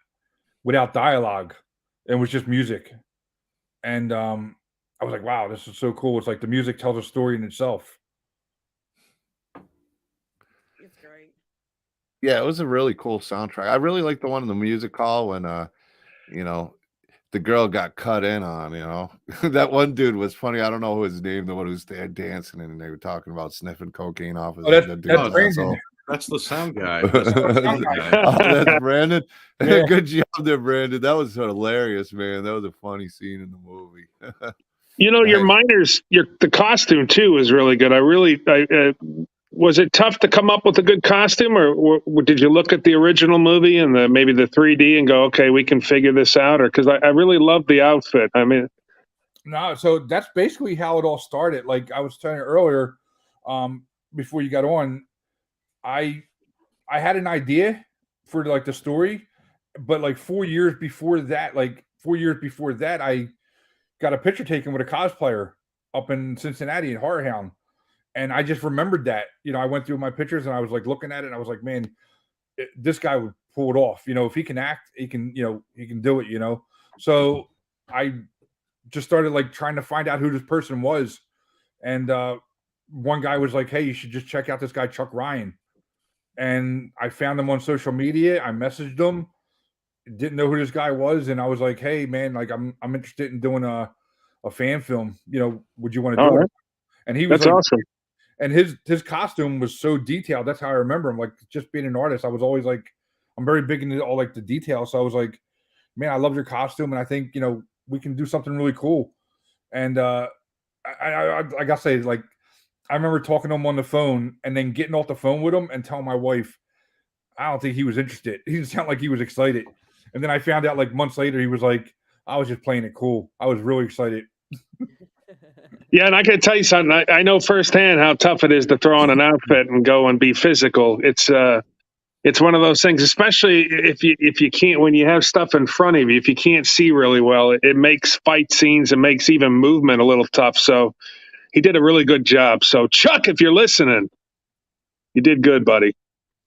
without dialogue. It was just music. And I was like, wow, this is so cool. It's like the music tells a story in itself. It's great. Yeah, it was a really cool soundtrack. I really like the one in the music hall when the girl got cut in on, that one dude was funny. I don't know his name, the one who's there dancing and they were talking about sniffing cocaine off his that's the sound guy. That's Brandon. Yeah. Good job there, Brandon. That was hilarious, man. That was a funny scene in the movie. Your miners, the costume too was really good. Was it tough to come up with a good costume, or did you look at the original movie and maybe the 3D and go, okay, we can figure this out? Or because I really loved the outfit. I mean, no, so that's basically how it all started. Like I was telling you earlier, before you got on, I had an idea for like the story, but like 4 years before that, I got a picture taken with a cosplayer up in Cincinnati in Horror Hound. And I just remembered that, I went through my pictures and I was like looking at it and I was like, man, this guy would pull it off. If he can act, he can do it, So I just started like trying to find out who this person was. And one guy was like, hey, you should just check out this guy, Chuck Ryan. And I found him on social media. I messaged him, didn't know who this guy was. And I was like, hey man, like I'm interested in doing a fan film, would you want to do it? And he was that's awesome. And his costume was so detailed. That's how I remember him. Like just being an artist, I was always like, I'm very big into all like the details. So I was like, man, I love your costume, and I think we can do something really cool. And I gotta say, like, I remember talking to him on the phone, and then getting off the phone with him and telling my wife, I don't think he was interested. He didn't sound like he was excited. And then I found out like months later, he was like, I was just playing it cool. I was really excited. Yeah, and I can tell you something. I know firsthand how tough it is to throw on an outfit and go and be physical. It's one of those things, especially if you can't, when you have stuff in front of you, if you can't see really well, it makes fight scenes and makes even movement a little tough. So he did a really good job. So Chuck, if you're listening, you did good, buddy.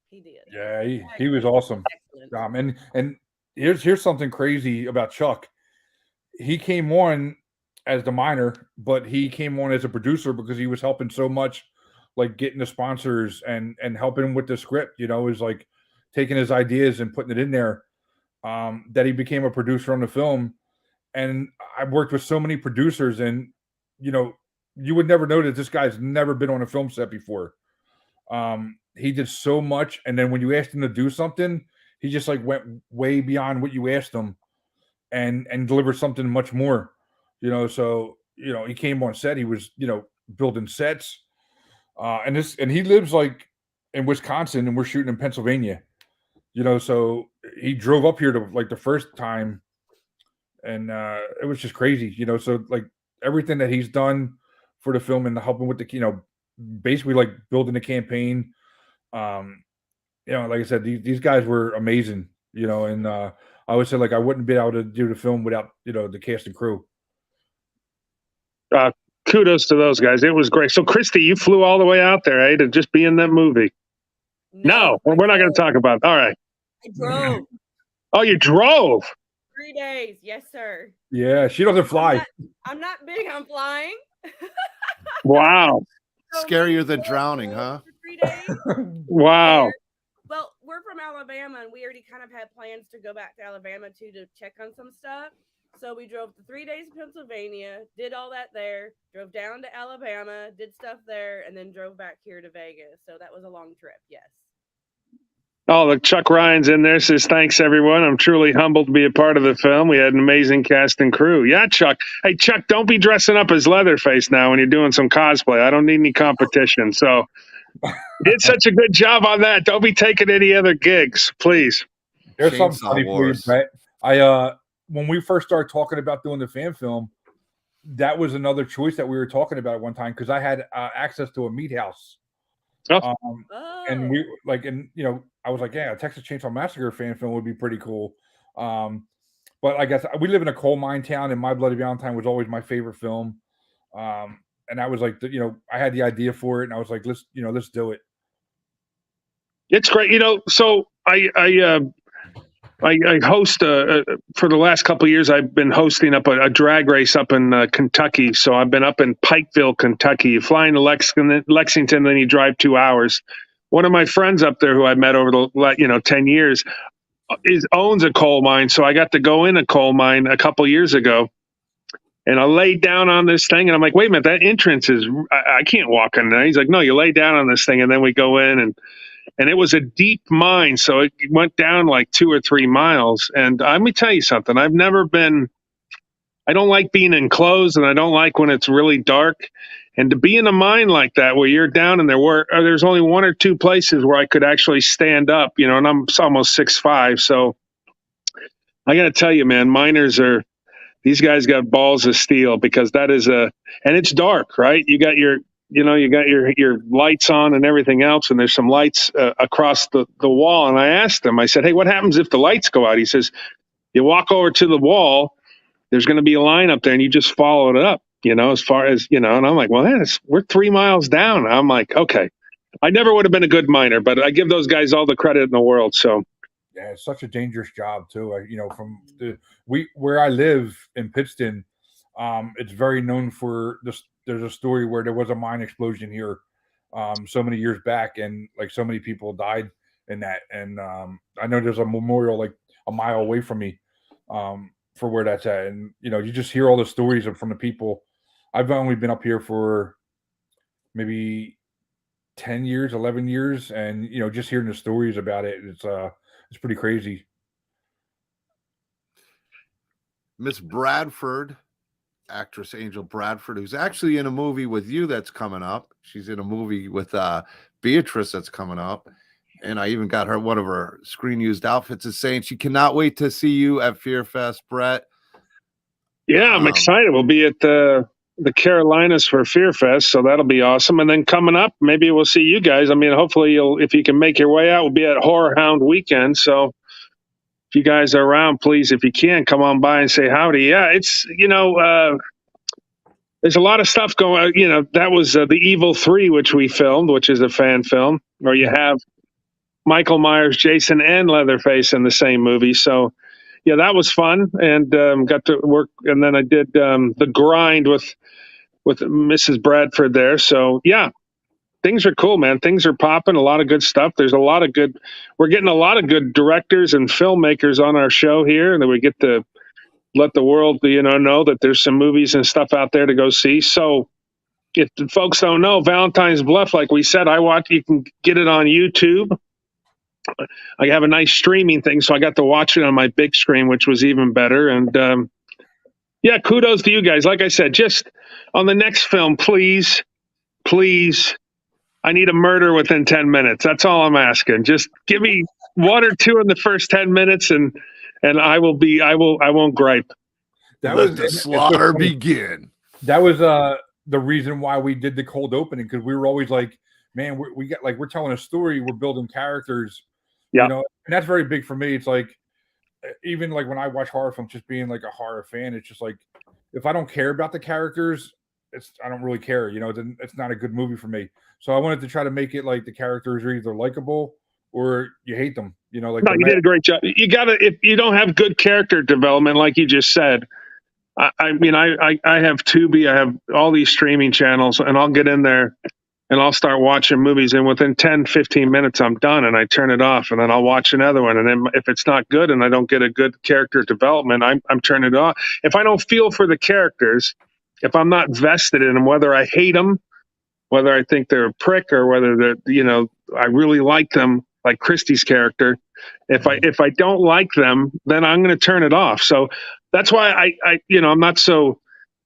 He did. Yeah, he was awesome. Excellent. And here's something crazy about Chuck. He came on as the miner, but he came on as a producer because he was helping so much, like getting the sponsors and helping with the script. You know, is like taking his ideas and putting it in there. That he became a producer on the film. And I've worked with so many producers, and you know, you would never know that this guy's never been on a film set before. He did so much, and then when you asked him to do something, he just like went way beyond what you asked him and delivered something much more. You know, so you know, he came on set, he was, you know, building sets. And he lives like in Wisconsin, and we're shooting in Pennsylvania. You know, so he drove up here to like the first time, and it was just crazy, you know. So like everything that he's done for the film and helping with the, you know, basically like building the campaign. You know, like I said, these guys were amazing, you know, and I always say like I wouldn't be able to do the film without, you know, the cast and crew. Kudos to those guys. It was great. So Christy, you flew all the way out there, eh, to just be in that movie. No, we're not going to talk about it. All right. I drove Oh, you drove? 3 days. Yes, sir. Yeah, she doesn't fly. I'm not big on flying. Wow. So Scarier we than drove drowning, for huh? 3 days. Wow. Well, we're from Alabama, and we already kind of had plans to go back to Alabama to check on some stuff. So we drove the 3 days to Pennsylvania, did all that there, drove down to Alabama, did stuff there, and then drove back here to Vegas. So that was a long trip. Yes. Oh, look, Chuck Ryan's in there, says, thanks, everyone. I'm truly humbled to be a part of the film. We had an amazing cast and crew. Yeah, Chuck. Hey, Chuck, don't be dressing up as Leatherface now when you're doing some cosplay. I don't need any competition. So did such a good job on that. Don't be taking any other gigs, please. There's something Chainsaw funny for you, Wars. Brett. When we first started talking about doing the fan film, that was another choice that we were talking about at one time, because I had access to a meat house. Oh. And we like, and you know, I was like, yeah, a Texas Chainsaw Massacre fan film would be pretty cool. But I guess we live in a coal mine town, and My Bloody Valentine was always my favorite film. And I was like, you know, I had the idea for it, and I was like, let's do it. It's great. You know, so I host for the last couple of years. I've been hosting up a drag race up in Kentucky. So I've been up in Pikeville, Kentucky. You fly into Lexington, then you drive 2 hours. One of my friends up there, who I met over the 10 years, owns a coal mine. So I got to go in a coal mine a couple years ago, and I laid down on this thing, and I'm like, wait a minute, that entrance is, I can't walk in there. He's like, no, you lay down on this thing, and then we go in, and it was a deep mine, so it went down like 2 or 3 miles. And let me tell you something. I don't like being enclosed, and I don't like when it's really dark. And to be in a mine like that, where you're down, and there's only 1 or 2 places where I could actually stand up, you know, and I'm almost 6'5". So I got to tell you, man, these guys got balls of steel, because that is and it's dark, right? You got your lights on and everything else, and there's some lights across the wall. And I asked him, I said, hey, what happens if the lights go out? He says, you walk over to the wall, there's going to be a line up there, and you just follow it up, you know, as far as, you know. And I'm like, well, we're 3 miles down. I'm like, okay. I never would have been a good miner, but I give those guys all the credit in the world. So yeah, it's such a dangerous job too. You know, where I live in Pittston, it's very known for this. There's a story where there was a mine explosion here, so many years back, and like so many people died in that. And I know there's a memorial like a mile away from me, for where that's at. And you know, you just hear all the stories from the people. I've only been up here for maybe 10 years, 11 years, and you know, just hearing the stories about it, it's pretty crazy. Miss Bradford, actress Angel Bradford, who's actually in a movie with you that's coming up. She's in a movie with Beatrice that's coming up. And I even got her one of her screen used outfits is saying she cannot wait to see you at Fear Fest, Brett. Yeah, I'm excited. We'll be at the Carolinas for Fear Fest, so that'll be awesome. And then coming up, maybe we'll see you guys. I mean, hopefully if you can make your way out, we'll be at Horror Hound Weekend. So if you guys are around, please, if you can, come on by and say howdy. Yeah, it's, there's a lot of stuff going, that was The Evil 3, which we filmed, which is a fan film, where you have Michael Myers, Jason, and Leatherface in the same movie. So, yeah, that was fun, and got to work. And then I did The Grind with Mrs. Bradford there. So, yeah, things are cool, man. Things are popping. A lot of good stuff. There's a lot of good. We're getting a lot of good directors and filmmakers on our show here, and then we get to let the world, know that there's some movies and stuff out there to go see. So, if the folks don't know, Valentine's Bluff, like we said, you can get it on YouTube. I have a nice streaming thing, so I got to watch it on my big screen, which was even better. And yeah, kudos to you guys. Like I said, just on the next film, please, I need a murder within 10 minutes. That's all I'm asking. Just give me one or two in the first 10 minutes, and I won't gripe. Let the slaughter begin. That was the reason why we did the cold opening, because we were always like, man, we're telling a story, we're building characters. Yeah. And that's very big for me. It's like, even like when I watch horror films, just being like a horror fan, it's just like, if I don't care about the characters, I don't really care. Then it's not a good movie for me. So I wanted to try to make it like the characters are either likable or you hate them. Like no, you did a great job. You gotta, if you don't have good character development, like you just said. I mean, I have Tubi, I have all these streaming channels, and I'll get in there and I'll start watching movies, and within 10, 15 minutes, I'm done, and I turn it off, and then I'll watch another one. And then if it's not good and I don't get a good character development, I'm turning it off. If I don't feel for the characters, if I'm not vested in them, whether I hate them, whether I think they're a prick, or whether they're, I really like them, like Christie's character. If I don't like them, then I'm going to turn it off. So that's why I'm not so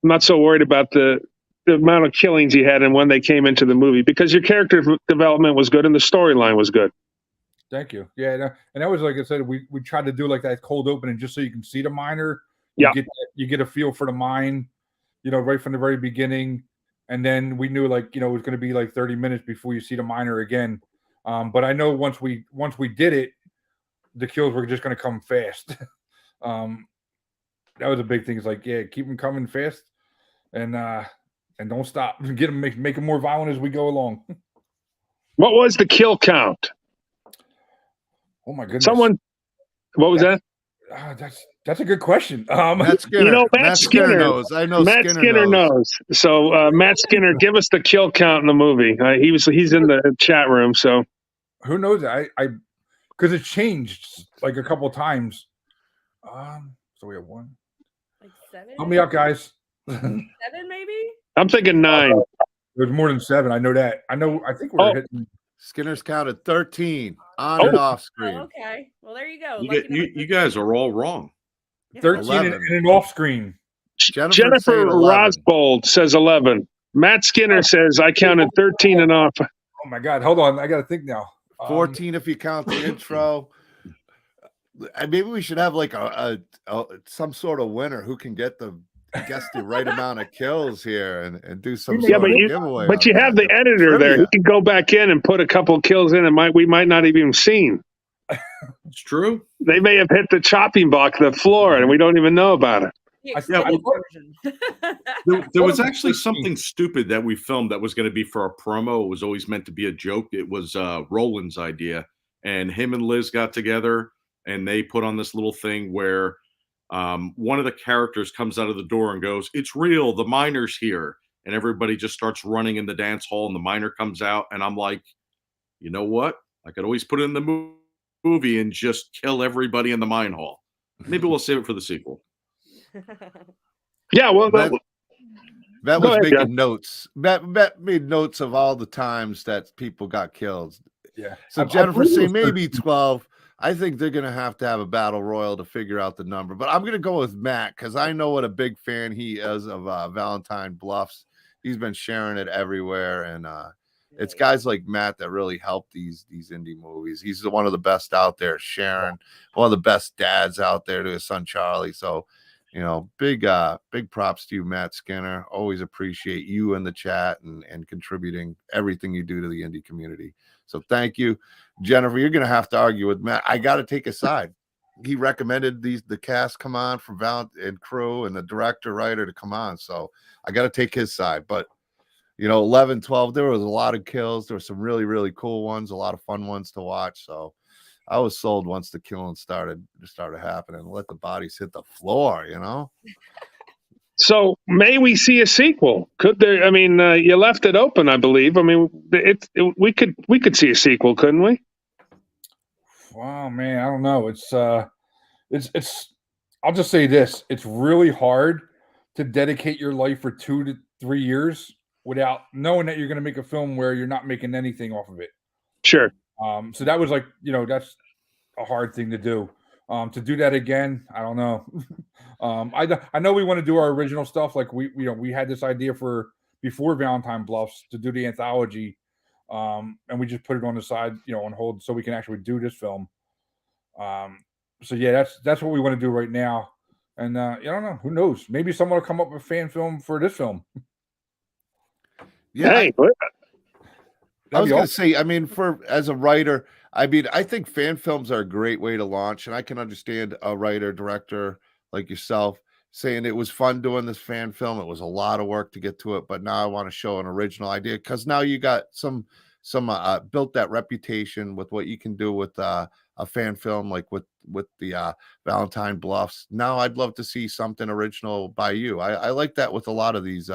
worried about the amount of killings he had and when they came into the movie, because your character development was good and the storyline was good. Thank you. Yeah, and that was, like I said, we tried to do like that cold opening just so you can see the miner. Yeah, you get a feel for the mine, right from the very beginning, and then we knew like it was going to be like 30 minutes before you see the miner again. But I know once we did it, the kills were just going to come fast. That was a big thing. It's like, yeah, keep them coming fast, and don't stop. Get them, make them more violent as we go along. What was the kill count? Oh my goodness! What was that? That's a good question. Matt Skinner. Matt Skinner knows. I know. Matt Skinner knows. So Matt Skinner, give us the kill count in the movie. He's in the chat room. So who knows? I because it changed like a couple times. So we have one. Like 7? Help me out, guys. 7 maybe? I'm thinking 9. There's more than 7. I know that. I think we're hitting. Skinner's counted 13 on and off screen. Oh, okay. Well, there you go. You guys are all wrong. 13 and an off screen. Jennifer Rosbold says 11. Matt Skinner says I counted 13 and off. Oh my God. Hold on. I got to think now. 14 if you count the intro. Maybe we should have like a some sort of winner who can guess the right amount of kills here and do some sort of giveaway. But you have the editor there. He can go back in and put a couple of kills in, and we might not even seen. It's true. They may have hit the chopping block, the floor, and we don't even know about it. There was actually something stupid that we filmed that was going to be for a promo. It was always meant to be a joke. It was Roland's idea, and him and Liz got together and they put on this little thing where one of the characters comes out of the door and goes, "It's real, the miner's here," and everybody just starts running in the dance hall, and the miner comes out, and I'm like, you know what? I could always put it in the movie and just kill everybody in the mine hall. Maybe we'll save it for the sequel. Yeah, well, that was making notes. That made notes of all the times that people got killed. Yeah. So Jennifer saying maybe 12. I think they're going to have a battle royal to figure out the number. But I'm going to go with Matt because I know what a big fan he is of Valentine Bluffs. He's been sharing it everywhere. And it's guys like Matt that really help these indie movies. He's one of the best out there. Sharon, one of the best dads out there to his son Charlie. So, you know, big props to you, Matt Skinner. Always appreciate you in the chat and contributing everything you do to the indie community. So thank you. Jennifer, you're gonna have to argue with Matt. I gotta take a side. He recommended the cast come on from Valentine and crew and the director writer to come on. So I gotta take his side. But you know, 11, 12, there was a lot of kills. There were some really, really cool ones, a lot of fun ones to watch. So I was sold once the killing started happening. Let the bodies hit the floor, you know? So may we see a sequel? Could there? I mean, you left it open, I believe. I mean, we could see a sequel, couldn't we? Wow, man, I don't know. It's. I'll just say this: it's really hard to dedicate your life for 2 to 3 years without knowing that you're going to make a film where you're not making anything off of it. Sure. So that was like, you know, that's a hard thing to do. To do that again, I don't know. I know we want to do our original stuff. Like we had this idea for before Valentine Bluffs to do the anthology, and we just put it on the side, you know, on hold so we can actually do this film. So yeah, that's what we want to do right now. And I don't know, who knows? Maybe someone will come up with a fan film for this film. Yeah, hey, I was going to say, I mean, as a writer, I mean, I think fan films are a great way to launch, and I can understand a writer, director like yourself saying it was fun doing this fan film. It was a lot of work to get to it, but now I want to show an original idea because now you got some built that reputation with what you can do with a fan film like with the Valentine Bluffs. Now I'd love to see something original by you. I like that with a lot of these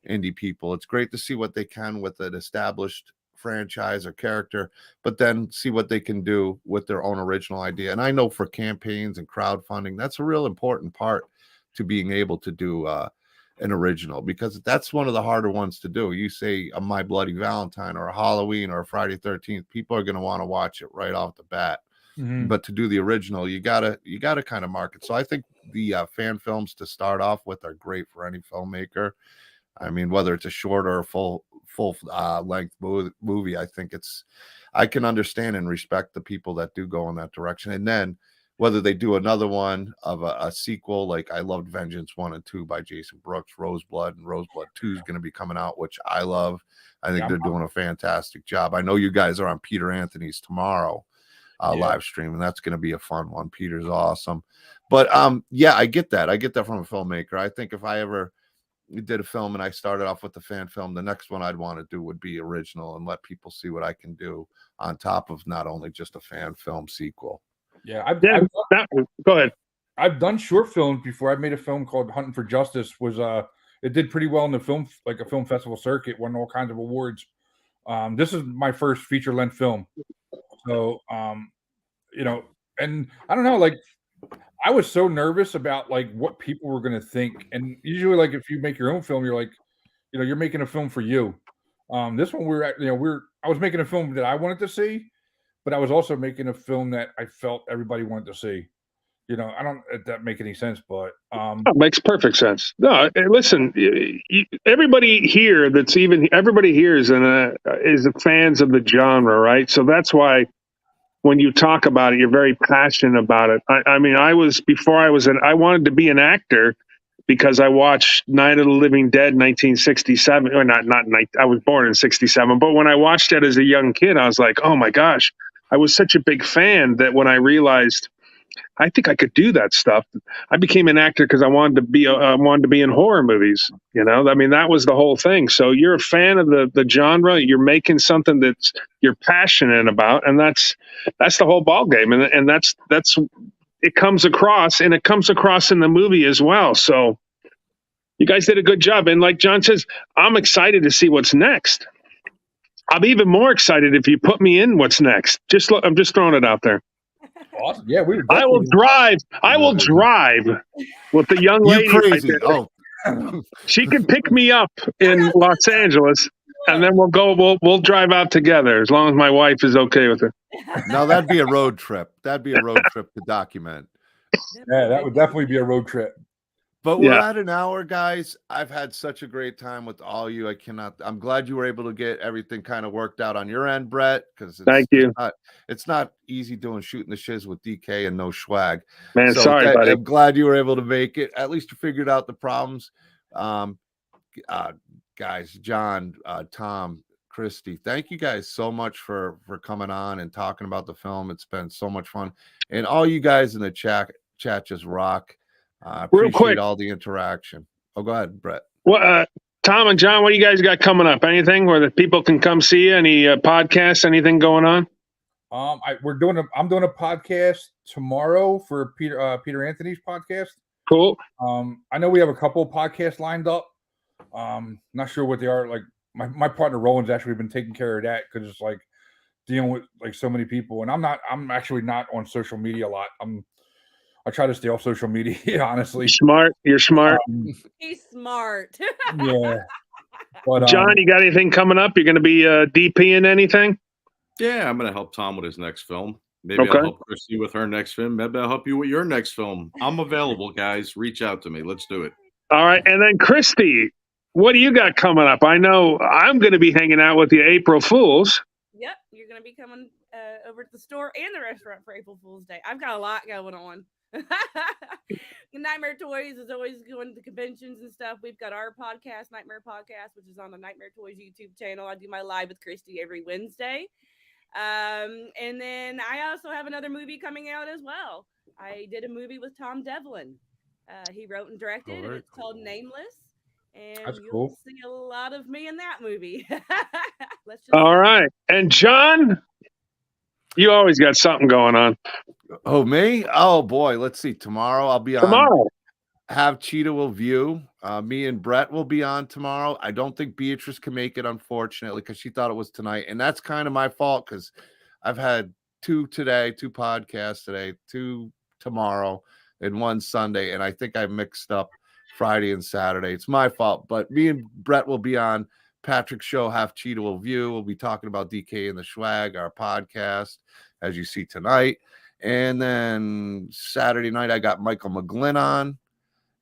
indie people. It's great to see what they can with an established franchise or character, but then see what they can do with their own original idea. And I know for campaigns and crowdfunding, that's a real important part to being able to do an original, because that's one of the harder ones to do. You say a My Bloody Valentine or a Halloween or a Friday 13th, people are going to want to watch it right off the bat. Mm-hmm. But to do the original, you gotta kind of market. So I think the fan films to start off with are great for any filmmaker. I mean, whether it's a short or a full length movie, I can understand and respect the people that do go in that direction. And then whether they do another one of a sequel, like I loved Vengeance 1 and 2 by Jason Brooks, Roseblood, and Roseblood 2 is going to be coming out, which I love. I think they're doing a fantastic job. I know you guys are on Peter Anthony's tomorrow live stream, and that's going to be a fun one. Peter's awesome. But yeah, I get that. I get that from a filmmaker. I think if I ever did a film and I started off with the fan film, the next one I'd want to do would be original and let people see what I can do on top of not only just a fan film sequel. Yeah, go ahead. I've done short films before. I made a film called Hunting for Justice. It did pretty well in the film festival circuit, won all kinds of awards. This is my first feature length film. So you know, and I don't know, like I was so nervous about like what people were going to think. And usually, like if you make your own film, you're like, you know, you're making a film for you. This one I was making a film that I wanted to see, but I was also making a film that I felt everybody wanted to see. You know, I don't know if that make any sense, but it makes perfect sense. No, listen, everybody here is fans of the genre, right? So that's why when you talk about it, you're very passionate about it. I mean, I wanted to be an actor because I watched Night of the Living Dead 1967, or I was born in 67, but when I watched it as a young kid, I was like, oh my gosh, I was such a big fan that when I realized I think I could do that stuff, I became an actor because I wanted to be in horror movies. You know, I mean, that was the whole thing. So you're a fan of the genre. You're making something that's you're passionate about, and that's the whole ball game. And that's it comes across, and it comes across in the movie as well. So you guys did a good job. And like John says, I'm excited to see what's next. I'm even more excited if you put me in what's next. I'm just throwing it out there. Awesome. Yeah, I will drive with the young lady. You crazy? Oh, she can pick me up in Los Angeles, and then we'll drive out together as long as my wife is okay with it. No, that'd be a road trip. That'd be a road trip to document. Yeah, that would definitely be a road trip. But we're Yeah. at an hour, guys. I've had such a great time with all you. I'm glad you were able to get everything kind of worked out on your end, Brett, because Thank you, it's not easy doing Shooting the Shiz with DK and no Schwag. man. So Sorry, buddy. I'm glad you were able to make it. At least you figured out the problems. Guys, John, Tom, Christy, thank you guys so much for coming on and talking about the film. It's been so much fun. And all you guys in the chat just rock. Real Appreciate quick. all the interaction. Oh, go ahead, Brett. Well, Tom and John, what do you guys got coming up? Anything where the people can come see you? Any podcasts? Anything going on? I'm doing a podcast tomorrow for Peter Anthony's podcast. Cool. I know we have a couple of podcasts lined up. Not sure what they are. Like my partner Roland's actually been taking care of that because it's like dealing with like so many people, and I'm actually not on social media a lot. I try to stay off social media, honestly. Smart. You're smart. He's smart. Yeah. But John, you got anything coming up? You're going to be DP in anything? Yeah, I'm going to help Tom with his next film. Maybe Okay. I'll help Christy with her next film. Maybe I'll help you with your next film. I'm available, guys. Reach out to me. Let's do it. All right. And then Christy, what do you got coming up? I know I'm going to be hanging out with you April Fools. Yep, you're going to be coming over to the store and the restaurant for April Fool's Day. I've got a lot going on. Nightmare Toys is always going to conventions and stuff. We've got our podcast, Nightmare Podcast, which is on the Nightmare Toys YouTube channel. I do my live with Christy every Wednesday. And then I also have another movie coming out as well. I did a movie with Tom Devlin. He wrote and directed, and it's called Nameless. And That's you'll cool. see a lot of me in that movie. All right. And John, you always got something going on. Oh, me? Oh, boy. Let's see. Tomorrow I'll be on Tomorrow. Have Cheetah Will View. Me and Brett will be on tomorrow. I don't think Beatrice can make it, unfortunately, because she thought it was tonight. And that's kind of my fault because I've had 2 today, 2 podcasts today, 2 tomorrow, and 1 Sunday. And I think I mixed up Friday and Saturday. It's my fault. But me and Brett will be on Patrick's show, Have Cheetah Will View. We'll be talking about DK and the Schwag, our podcast, as you see tonight. And then Saturday night, I got Michael McGlynn on,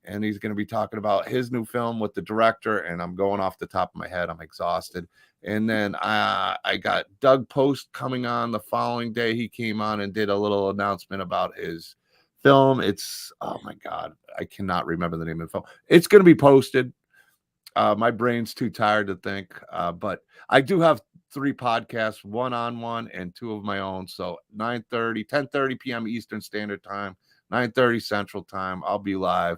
and he's going to be talking about his new film with the director. And I'm going off the top of my head. I'm exhausted. And then I got Doug Post coming on the following day. He came on and did a little announcement about his film. It's, oh my God, I cannot remember the name of the film. It's going to be posted. My brain's too tired to think, but I do have 3 podcasts, 1 on 1 and 2 of my own. So 10:30 p.m. Eastern Standard Time, 9:30 Central Time. I'll be live.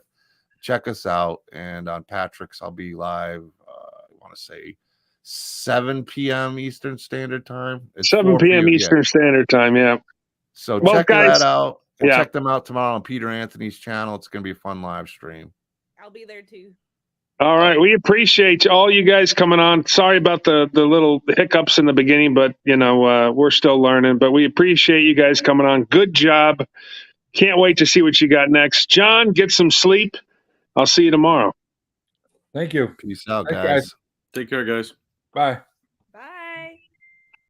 Check us out. And on Patrick's, I'll be live. I want to say 7 p.m. Eastern Standard Time. It's 7 p.m. Eastern Standard Time. Yeah. So Well, check guys, that out. And yeah. check them out tomorrow on Peter Anthony's channel. It's going to be a fun live stream. I'll be there too. All right. We appreciate all you guys coming on. Sorry about the little hiccups in the beginning, but, we're still learning. But we appreciate you guys coming on. Good job. Can't wait to see what you got next. John, get some sleep. I'll see you tomorrow. Thank you. Peace out, Thanks, guys. Take care, guys. Bye.